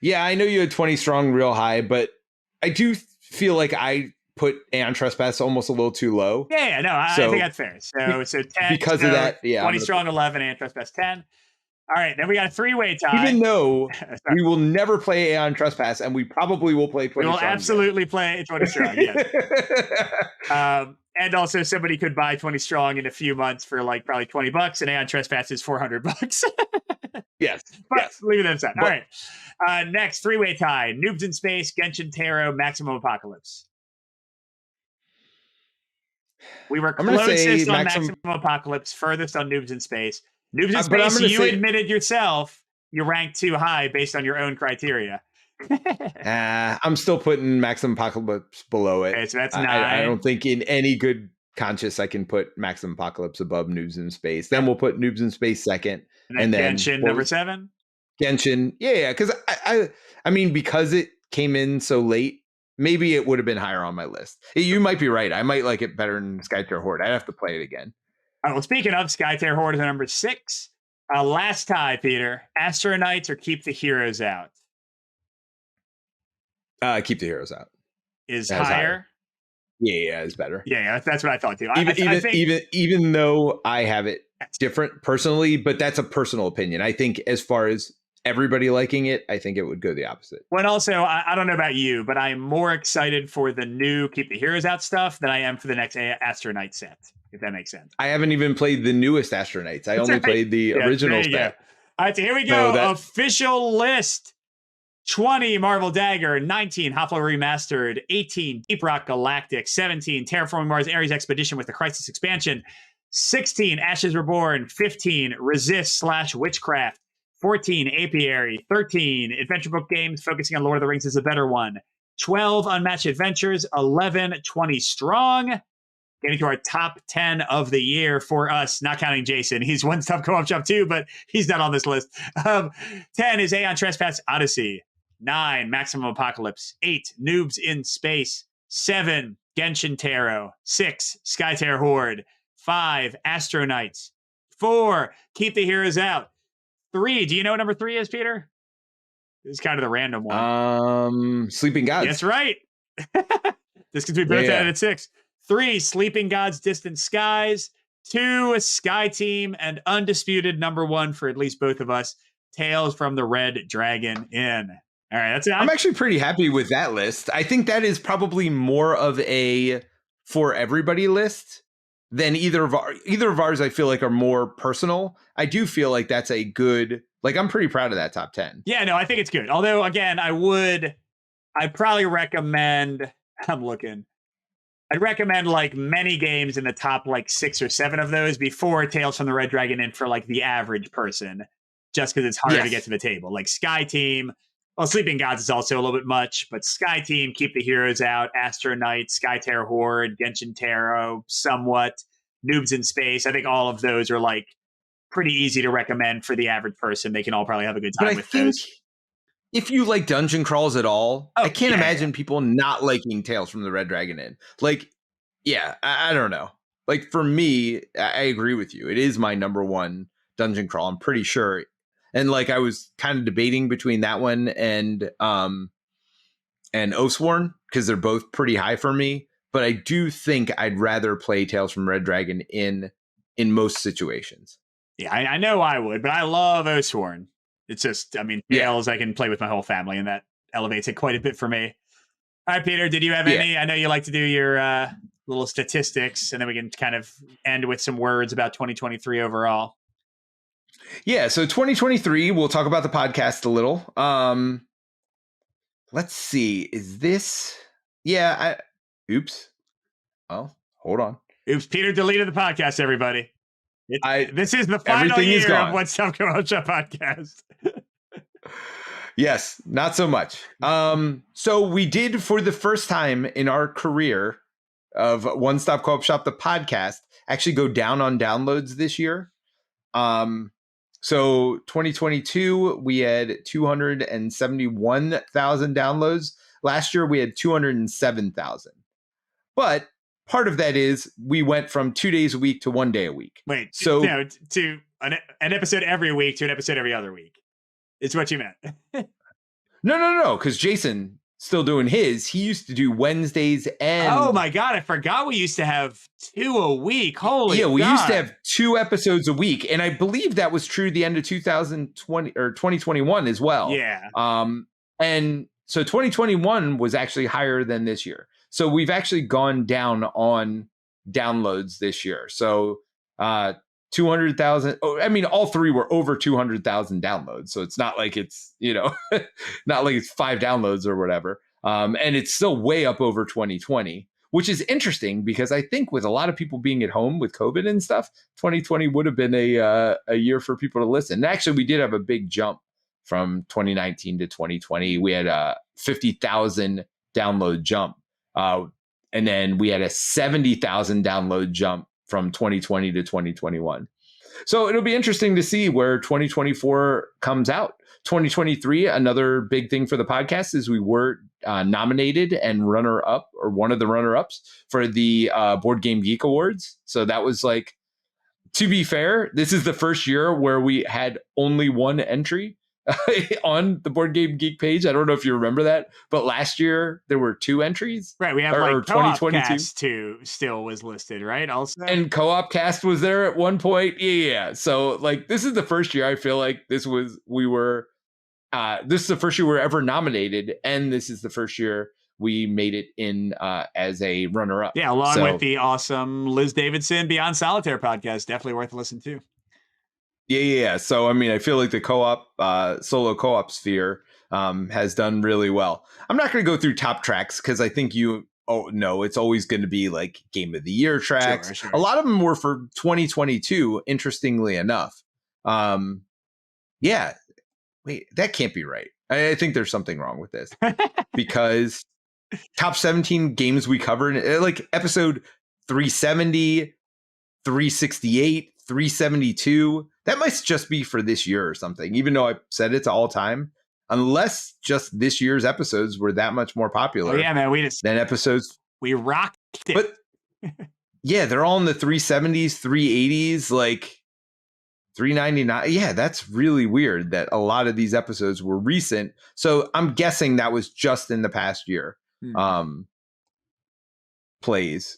Yeah, I know you had 20 Strong real high, but I do feel like I put Aeon Trespass almost a little too low. Yeah, no, I think that's fair. So 10. Because of that, 20 Strong, 11, Aeon Trespass 10. All right, then we got a 3-way tie. Even though we will never play Aeon Trespass, and we probably will play 20 Strong. We will absolutely play 20 Strong, yes. And also, somebody could buy 20 Strong in a few months for like probably $20, and Aeon Trespass is $400. Yes. But leave it aside. All right. Next, 3-way tie. Noobs in Space, Genshin Tarot, Maximum Apocalypse. We were closest on Maximum Apocalypse, furthest on Noobs in Space. Noobs in Space, you admitted yourself you ranked too high based on your own criteria. I'm still putting Maximum Apocalypse below it. Okay, so that's 9. I don't think in any good conscience I can put Maximum Apocalypse above Noobs in Space. Then we'll put Noobs in Space second. And then Genshin number 7? Genshin, yeah, because I mean, because it came in so late, maybe it would have been higher on my list. You might be right. I might like it better than Skytear Horde. I'd have to play it again. Well, speaking of, Skytear Horde is number 6. Last tie, Peter. Astro Knights or Keep the Heroes Out? Keep the Heroes Out. Is higher? Yeah, it's better. Yeah, that's what I thought too. Even though I have it different personally, but that's a personal opinion. I think as far as everybody liking it, I think it would go the opposite. Well, also, I don't know about you, but I'm more excited for the new Keep the Heroes Out stuff than I am for the next Astro Knight set, if that makes sense. I haven't even played the newest Astro Knights. I only played the original set. All right, so here we So go. Official list. 20, Marvel Dagger. 19, Hoplomachus Remastered. 18, Deep Rock Galactic. 17, Terraforming Mars Ares Expedition with the Crisis expansion. 16, Ashes Reborn. 15, Resist/Witchcraft. 14, Apiary. 13, Adventure Book Games focusing on Lord of the Rings is a better one. 12, Unmatched Adventures. 11, 20 Strong. Getting to our top 10 of the year for us, not counting Jason. He's one stop co-op shop too, but he's not on this list. 10 is Aeon Trespass Odyssey. 9, Maximum Apocalypse. 8, Noobs in Space. 7, Genshin Tarot. 6, Skytear Horde. 5, Astro Knights. 4, Keep the Heroes Out. 3, do you know what number 3 is, Peter? This is kind of the random one. Sleeping Gods. That's right. This could be both at 6. 3, Sleeping Gods Distant Skies. 2, Sky Team. And undisputed number 1 for at least both of us, Tales from the Red Dragon Inn. All right, that's it. I'm actually pretty happy with that list. I think that is probably more of a for everybody list than either of ours. I feel like are more personal. I do feel like that's a good, like, I'm pretty proud of that top 10. Yeah, no, I think it's good. Although, again, I'd probably recommend, I'd recommend like many games in the top like 6 or 7 of those before Tales from the Red Dragon Inn for like the average person, just because it's harder to get to the table. Like Sky Team, well, Sleeping Gods is also a little bit much, but Sky Team, Keep the Heroes Out, Astro Knights, Skytear Horde, Genshin Tarot, somewhat, Noobs in Space. I think all of those are like pretty easy to recommend for the average person. They can all probably have a good time with those. If you like dungeon crawls at all, I can't imagine people not liking Tales from the Red Dragon Inn. Like, yeah, I don't know. Like, for me, I agree with you. It is my number 1 dungeon crawl, I'm pretty sure. And like, I was kind of debating between that one and Oathsworn, because they're both pretty high for me. But I do think I'd rather play Tales from Red Dragon Inn in most situations. Yeah, I know I would, but I love Oathsworn. It's just, I mean, Tales I can play with my whole family, and that elevates it quite a bit for me. All right, Peter, did you have any? I know you like to do your little statistics, and then we can kind of end with some words about 2023 overall. Yeah, so 2023, we'll talk about the podcast a little. Let's see. Is this? Yeah, oops. Well, hold on. Oops, Peter deleted the podcast, everybody. This is the final year of One Stop Co-op Shop podcast. Yes, not so much. So we did, for the first time in our career of One Stop Co-op Shop, the podcast, actually go down on downloads this year. So 2022, we had 271,000 downloads. Last year, we had 207,000. But part of that is we went from 2 days a week to 1 day a week. Wait, so no, to an episode every week to an episode every other week. It's what you meant. No, because Jason still doing his. He used to do Wednesdays and... Oh my God, I forgot we used to have 2 a week. Holy yeah, we God. used to have 2 episodes a week. And I believe that was true the end of 2020 or 2021 as well. Yeah. And so 2021 was actually higher than this year. So we've actually gone down on downloads this year. So 200,000. I mean, all 3 were over 200,000 downloads. So it's not like it's, not like it's 5 downloads or whatever. And it's still way up over 2020, which is interesting because I think with a lot of people being at home with COVID and stuff, 2020 would have been a year for people to listen. And actually, we did have a big jump from 2019 to 2020. We had a 50,000 download jump. And then we had a 70,000 download jump from 2020 to 2021. So it'll be interesting to see where 2024 comes out. 2023, another big thing for the podcast is we were nominated and runner-up, or one of the runner-ups, for the Board Game Geek Awards. So that was like, to be fair, this is the first year where we had only 1 entry on the Board Game Geek page. I don't know if you remember that, but last year there were 2 entries. Right, we have like Co-op Cast 2 still was listed, right? Also, and Co-op Cast was there at one point. Yeah. So like, this is the first year I feel like this is the first year we were ever nominated, and this is the first year we made it in as a runner-up. Yeah, along with the awesome Liz Davidson Beyond Solitaire podcast. Definitely worth a listen to. Yeah. So, I mean, I feel like the solo co-op sphere has done really well. I'm not going to go through top tracks because I think it's always going to be like Game of the Year tracks. Sure. A lot of them were for 2022, interestingly enough. Yeah. Wait, that can't be right. I think there's something wrong with this because top 17 games we covered, like episode 370, 368, 372. That might just be for this year or something, even though I said it's all time, unless just this year's episodes were that much more popular. Oh, yeah, man. Than episodes. We rocked it. But yeah, they're all in the 370s, 380s, like 399. Yeah, that's really weird that a lot of these episodes were recent. So I'm guessing that was just in the past year. Plays.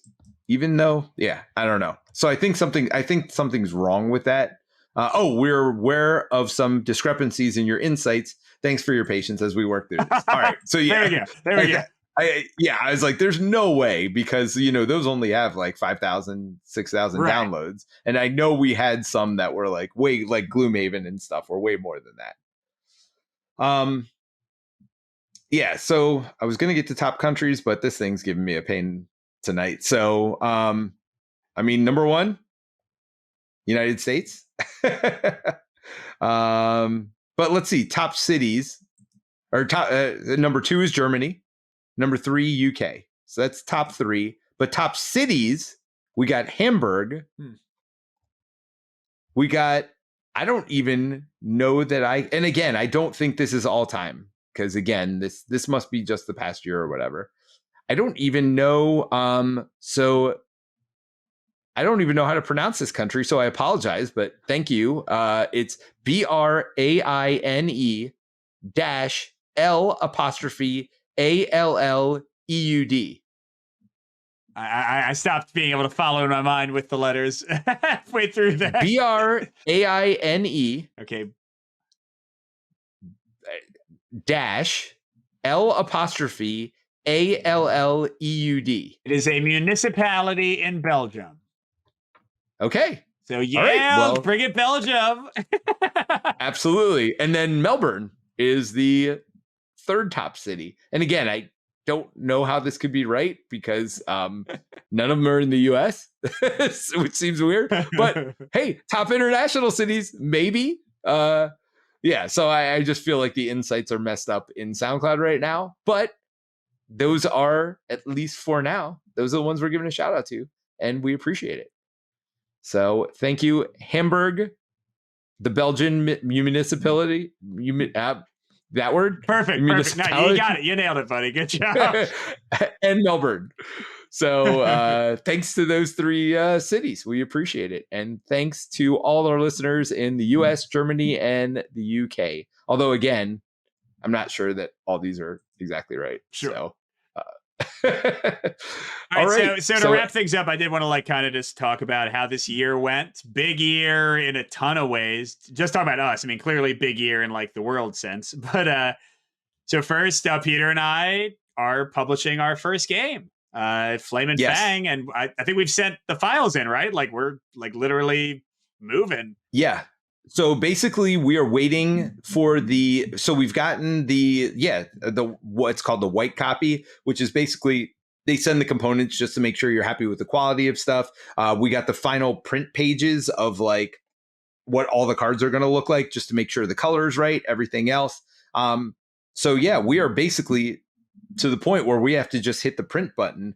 Even though, I don't know. So I think something's wrong with that. We're aware of some discrepancies in your insights. Thanks for your patience as we work through this. All right. So there we go. I was like, there's no way because, those only have like 5,000, 6,000 downloads. And I know we had some that were like way like Gloomhaven and stuff were way more than that. So I was going to get to top countries, but this thing's giving me a pain tonight. So, number one, United States. But let's see, top cities or top number 2 is Germany. Number 3, UK. So that's top 3. But top cities, we got Hamburg. We got, I don't even know that and again, I don't think this is all time because again, this must be just the past year or whatever. I don't even know. So I don't even know how to pronounce this country, so I apologize, but thank you. It's BRAINE -L'_ALLEUD. I stopped being able to follow in my mind with the letters halfway through that. BRAINE. Okay. -L'_ALLEUD. It is a municipality in Belgium. Okay. So let's bring it Belgium. Absolutely. And then Melbourne is the 3rd top city. And again, I don't know how this could be right because none of them are in the US, which seems weird. But hey, top international cities, maybe. So I just feel like the insights are messed up in SoundCloud right now. But those are, at least for now, those are the ones we're giving a shout out to. And we appreciate it. So thank you, Hamburg, the Belgian municipality. That word? Perfect. No, you got it. You nailed it, buddy. Good job. And Melbourne. So thanks to those 3 cities. We appreciate it. And thanks to all our listeners in the US, Germany, and the UK. Although, again, I'm not sure that all these are exactly right. Sure. So, all right. So to wrap things up, I did want to kind of just talk about how this year went. Big year in a ton of ways. Just talking about us. I mean, clearly big year in like the world sense. But so first, Peter and I are publishing our first game, Flame and Fang, and I think we've sent the files in, right? Like we're like literally moving. Yeah. So basically we are waiting for so we've gotten the what's called the white copy, which is basically they send the components just to make sure you're happy with the quality of stuff. We got the final print pages of like what all the cards are going to look like just to make sure the color is right, everything else. So we are basically to the point where we have to just hit the print button.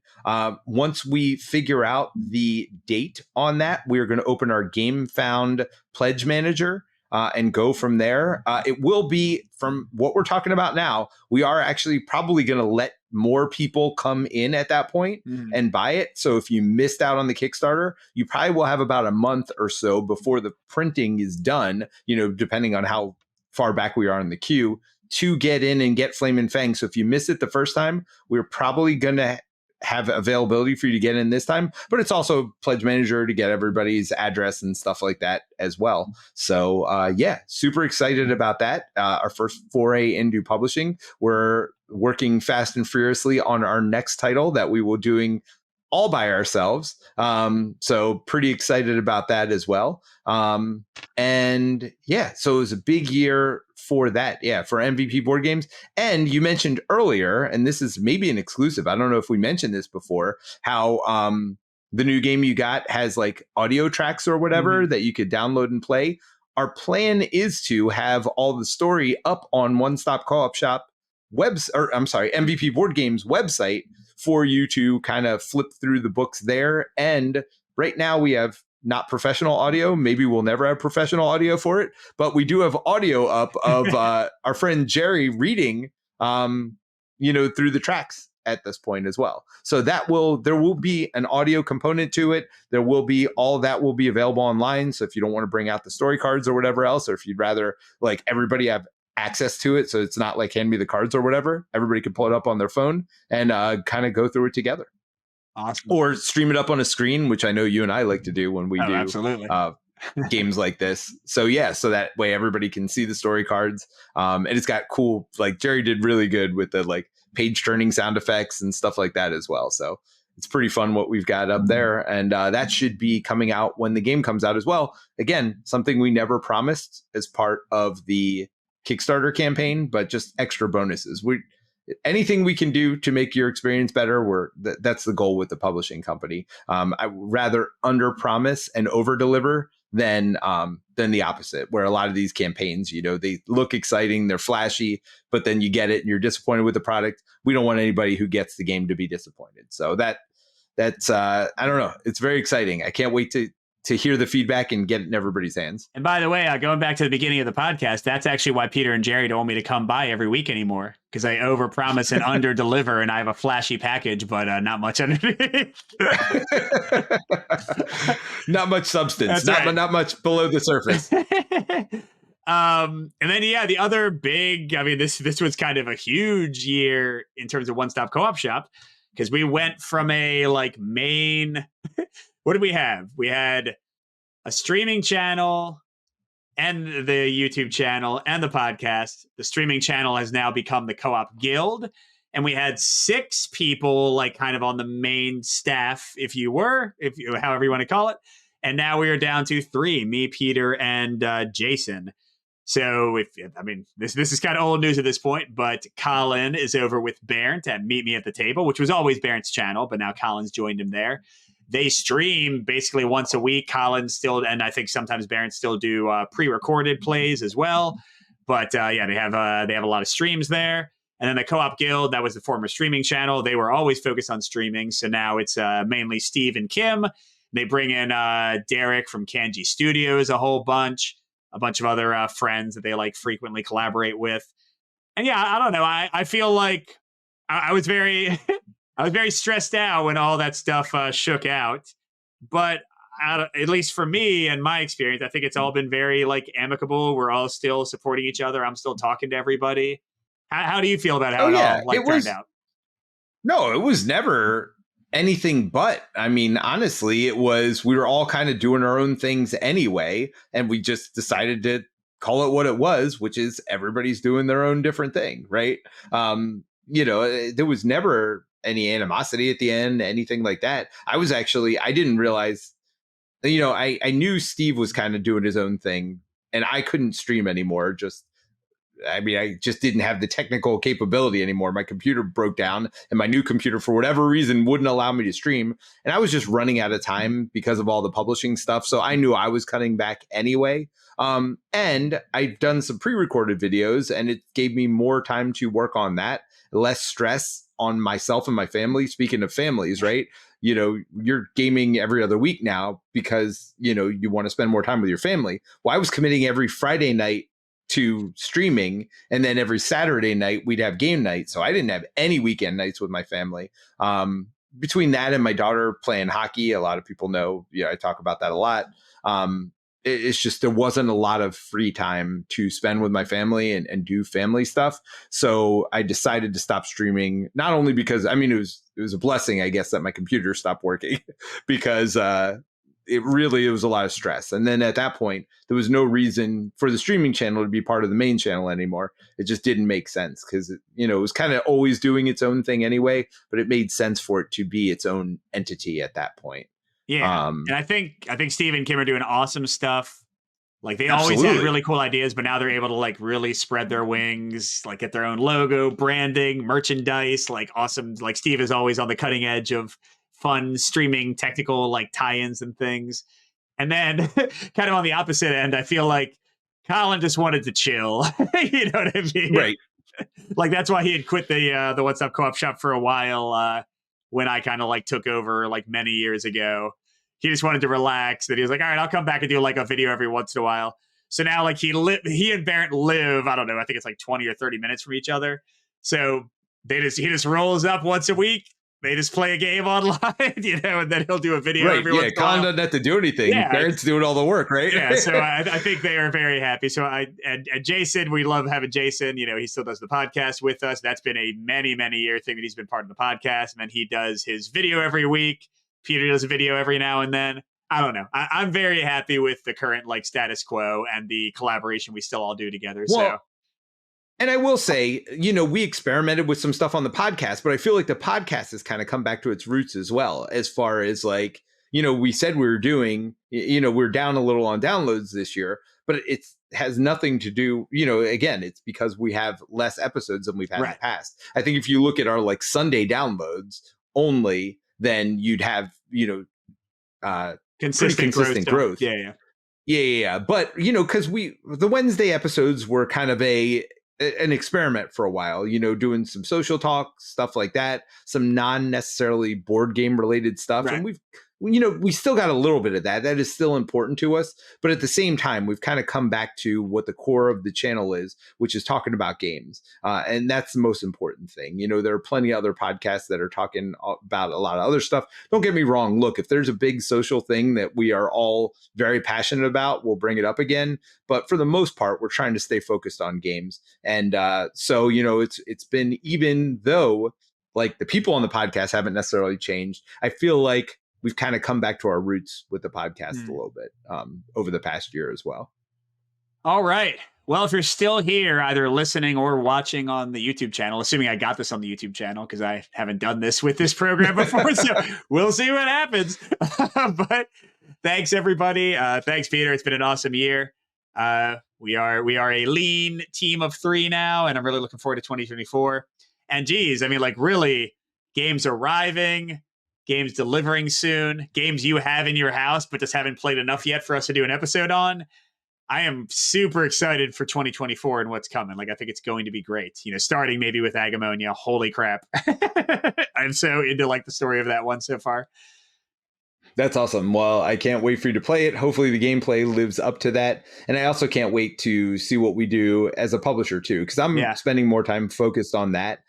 Once we figure out the date on that, we're going to open our Game Found Pledge Manager and go from there. It will be, from what we're talking about now, we are actually probably going to let more people come in at that point and buy it. So if you missed out on the Kickstarter, you probably will have about a month or so before the printing is done, depending on how far back we are in the queue, to get in and get Flame and Fang. So if you missed it the first time, we're probably going to have availability for you to get in this time, but it's also Pledge Manager to get everybody's address and stuff like that as well. So super excited about that. Our first foray into publishing. We're working fast and furiously on our next title that we will doing all by ourselves. So pretty excited about that as well. And yeah, so it was a big year for that. Yeah, for MVP board games. And you mentioned earlier, and this is maybe an exclusive, I don't know if we mentioned this before, how the new game you got has like audio tracks or whatever that you could download and play. Our plan is to have all the story up on One Stop Co-op Shop MVP Board Games website for you to kind of flip through the books there. And right now we have not professional audio. Maybe we'll never have professional audio for it, but we do have audio up of our friend Jerry reading, through the tracks at this point as well. So there will be an audio component to it. There will be all that will be available online. So if you don't want to bring out the story cards or whatever else, or if you'd rather like everybody have access to it, so it's not like hand me the cards or whatever, everybody can pull it up on their phone and kind of go through it together. Awesome. Or stream it up on a screen, which I know you and I like to do when we do absolutely. Games like this. So yeah, so that way everybody can see the story cards. And it's got cool, like Jerry did really good with the like page turning sound effects and stuff like that as well. So it's pretty fun what we've got up there. And that should be coming out when the game comes out as well. Again, something we never promised as part of the Kickstarter campaign, but just extra bonuses. Anything we can do to make your experience better, that's the goal with the publishing company. I rather under promise and over deliver than the opposite, where a lot of these campaigns, they look exciting, they're flashy, but then you get it and you're disappointed with the product. We don't want anybody who gets the game to be disappointed. So that's I don't know. It's very exciting. I can't wait to hear the feedback and get it in everybody's hands. And by the way, going back to the beginning of the podcast, that's actually why Peter and Jerry don't want me to come by every week anymore, because I overpromise and underdeliver, and I have a flashy package, but not much underneath. Not much substance. Not much below the surface. And then the other big, this was kind of a huge year in terms of One Stop Co-op Shop, because we went from a like main what did we have? We had a streaming channel and the YouTube channel and the podcast. The streaming channel has now become the Co-op Guild. And we had 6 people like kind of on the main staff, however you want to call it. And now we are down to 3, me, Peter, and Jason. So this is kind of old news at this point, but Colin is over with Bernd at Meet Me at the Table, which was always Bernd's channel, but now Colin's joined him there. They stream basically once a week. Colin still, and I think sometimes Bernd still do pre-recorded plays as well. But they have a lot of streams there. And then the Co-op Guild, that was the former streaming channel. They were always focused on streaming, so now it's mainly Steve and Kim. They bring in Derek from Kanji Studios, a bunch of other friends that they like frequently collaborate with. And I don't know. I feel like I was very I was very stressed out when all that stuff shook out. But at least for me and my experience, I think it's all been very like amicable. We're all still supporting each other. I'm still talking to everybody. How do you feel about how it all turned out? No, it was never anything but. I mean, honestly, we were all kind of doing our own things anyway, and we just decided to call it what it was, which is everybody's doing their own different thing, right? There was never any animosity at the end, anything like that. I didn't realize, I knew Steve was kind of doing his own thing, and I couldn't stream anymore. I just didn't have the technical capability anymore. My computer broke down, and my new computer, for whatever reason, wouldn't allow me to stream. And I was just running out of time because of all the publishing stuff. So I knew I was cutting back anyway. And I'd done some pre-recorded videos, and it gave me more time to work on that, less stress on myself and my family. Speaking of families, right? You're gaming every other week now because, you want to spend more time with your family. Well, I was committing every Friday night to streaming, and then every Saturday night we'd have game night. So I didn't have any weekend nights with my family. Between that and my daughter playing hockey, a lot of people know, I talk about that a lot. It's just, there wasn't a lot of free time to spend with my family and do family stuff. So I decided to stop streaming, not only because, it was a blessing, I guess, that my computer stopped working because, it was a lot of stress. And then at that point, there was no reason for the streaming channel to be part of the main channel anymore. It just didn't make sense because, it was kind of always doing its own thing anyway, but it made sense for it to be its own entity at that point. Yeah. And I think Steve and Kim are doing awesome stuff. Like they always Absolutely. had really cool ideas, but now they're able to like really spread their wings, like get their own logo, branding, merchandise, like awesome. Like Steve is always on the cutting edge of fun streaming technical like tie-ins and things. And then kind of on the opposite end, I feel like Colin just wanted to chill. You know what I mean? Right. Like that's why he had quit the What's Up Co-op Shop for a while when I kind of like took over like many years ago. He just wanted to relax. That he was like, all right, I'll come back and do like a video every once in a while. So now like he and Barrett live, I don't know, I think it's like 20 or 30 minutes from each other. So he just rolls up once a week. They just play a game online, and then he'll do a video every once in a while. Colin doesn't have to do anything. Yeah. Barrett's doing all the work, right? Yeah, so I think they are very happy. So and Jason, we love having Jason. He still does the podcast with us. That's been a many, many year thing that he's been part of the podcast. And then he does his video every week. Peter does a video every now and then. I don't know. I'm very happy with the current like status quo and the collaboration we still all do together. Well, and I will say, we experimented with some stuff on the podcast, but I feel like the podcast has kind of come back to its roots as well, as far as like, we said we were doing, we're down a little on downloads this year, but it has nothing to do, again, it's because we have less episodes than we've had in the past. I think if you look at our like Sunday downloads only, then you'd have, consistent growth. Yeah. But, because the Wednesday episodes were kind of an experiment for a while, doing some social talk, stuff like that, some non-necessarily board game related stuff. Right. And we still got a little bit of that. That is still important to us. But at the same time, we've kind of come back to what the core of the channel is, which is talking about games. And that's the most important thing. There are plenty of other podcasts that are talking about a lot of other stuff. Don't get me wrong. Look, if there's a big social thing that we are all very passionate about, we'll bring it up again. But for the most part, we're trying to stay focused on games. And so, it's been, even though like the people on the podcast haven't necessarily changed, I feel like we've kind of come back to our roots with the podcast a little bit over the past year as well. All right. Well, if you're still here, either listening or watching on the YouTube channel, assuming I got this on the YouTube channel because I haven't done this with this program before, so we'll see what happens. But thanks, everybody. Thanks, Peter. It's been an awesome year. We are a lean team of 3 now, and I'm really looking forward to 2024. And geez, I mean, like really, games arriving. Games delivering soon, games you have in your house, but just haven't played enough yet for us to do an episode on. I am super excited for 2024 and what's coming. Like, I think it's going to be great. Starting maybe with Agemonia. Holy crap. I'm so into like the story of that one so far. That's awesome. Well, I can't wait for you to play it. Hopefully the gameplay lives up to that. And I also can't wait to see what we do as a publisher too, because I'm spending more time focused on that.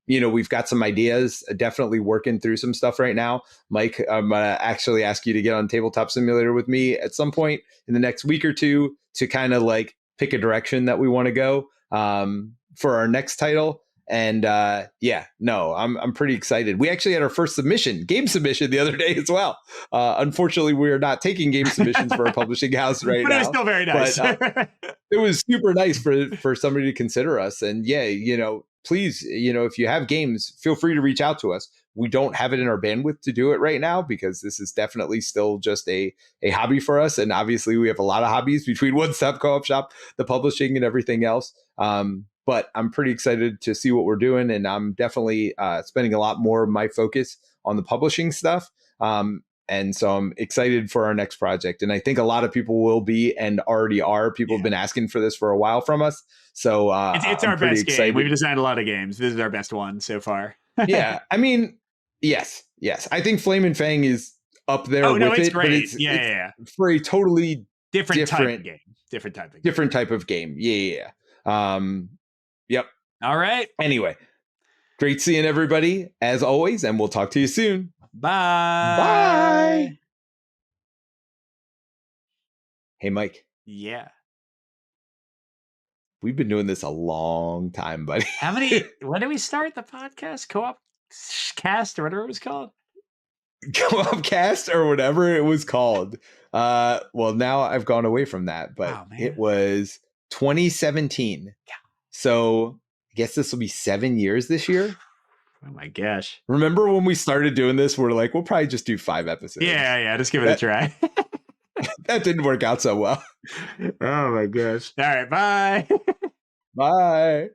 We've got some ideas, definitely working through some stuff right now. Mike, I'm going to actually ask you to get on Tabletop Simulator with me at some point in the next week or two to kind of like pick a direction that we want to go for our next title. And I'm pretty excited. We actually had our first game submission the other day as well. Unfortunately, we are not taking game submissions for a publishing house right now. But it was still very nice. But, it was super nice for somebody to consider us. And please, if you have games, feel free to reach out to us. We don't have it in our bandwidth to do it right now because this is definitely still just a hobby for us. And obviously we have a lot of hobbies between One Stop Co-op Shop, the publishing and everything else. But I'm pretty excited to see what we're doing. And I'm definitely spending a lot more of my focus on the publishing stuff. And so I'm excited for our next project. And I think a lot of people will be and already are. People have been asking for this for a while from us. So it's our best game. We've designed a lot of games. This is our best one so far. Yeah. I mean, yes. I think Flame and Fang is up there with it's it. Great. But it's for a totally different type of game. Different type of game. Yeah. Yep. All right. Anyway, great seeing everybody as always, and we'll talk to you soon. Bye. Hey, Mike. Yeah. We've been doing this a long time, buddy. When did we start the podcast? Co-op cast or whatever it was called? Co-op cast or whatever it was called. Well, now I've gone away from that, but it was 2017. Yeah. So I guess this will be 7 years this year. Oh my gosh. Remember when we started doing this, we're like, we'll probably just do 5 episodes. Yeah, just give it a try. That didn't work out so well. Oh my gosh. All right, bye. Bye.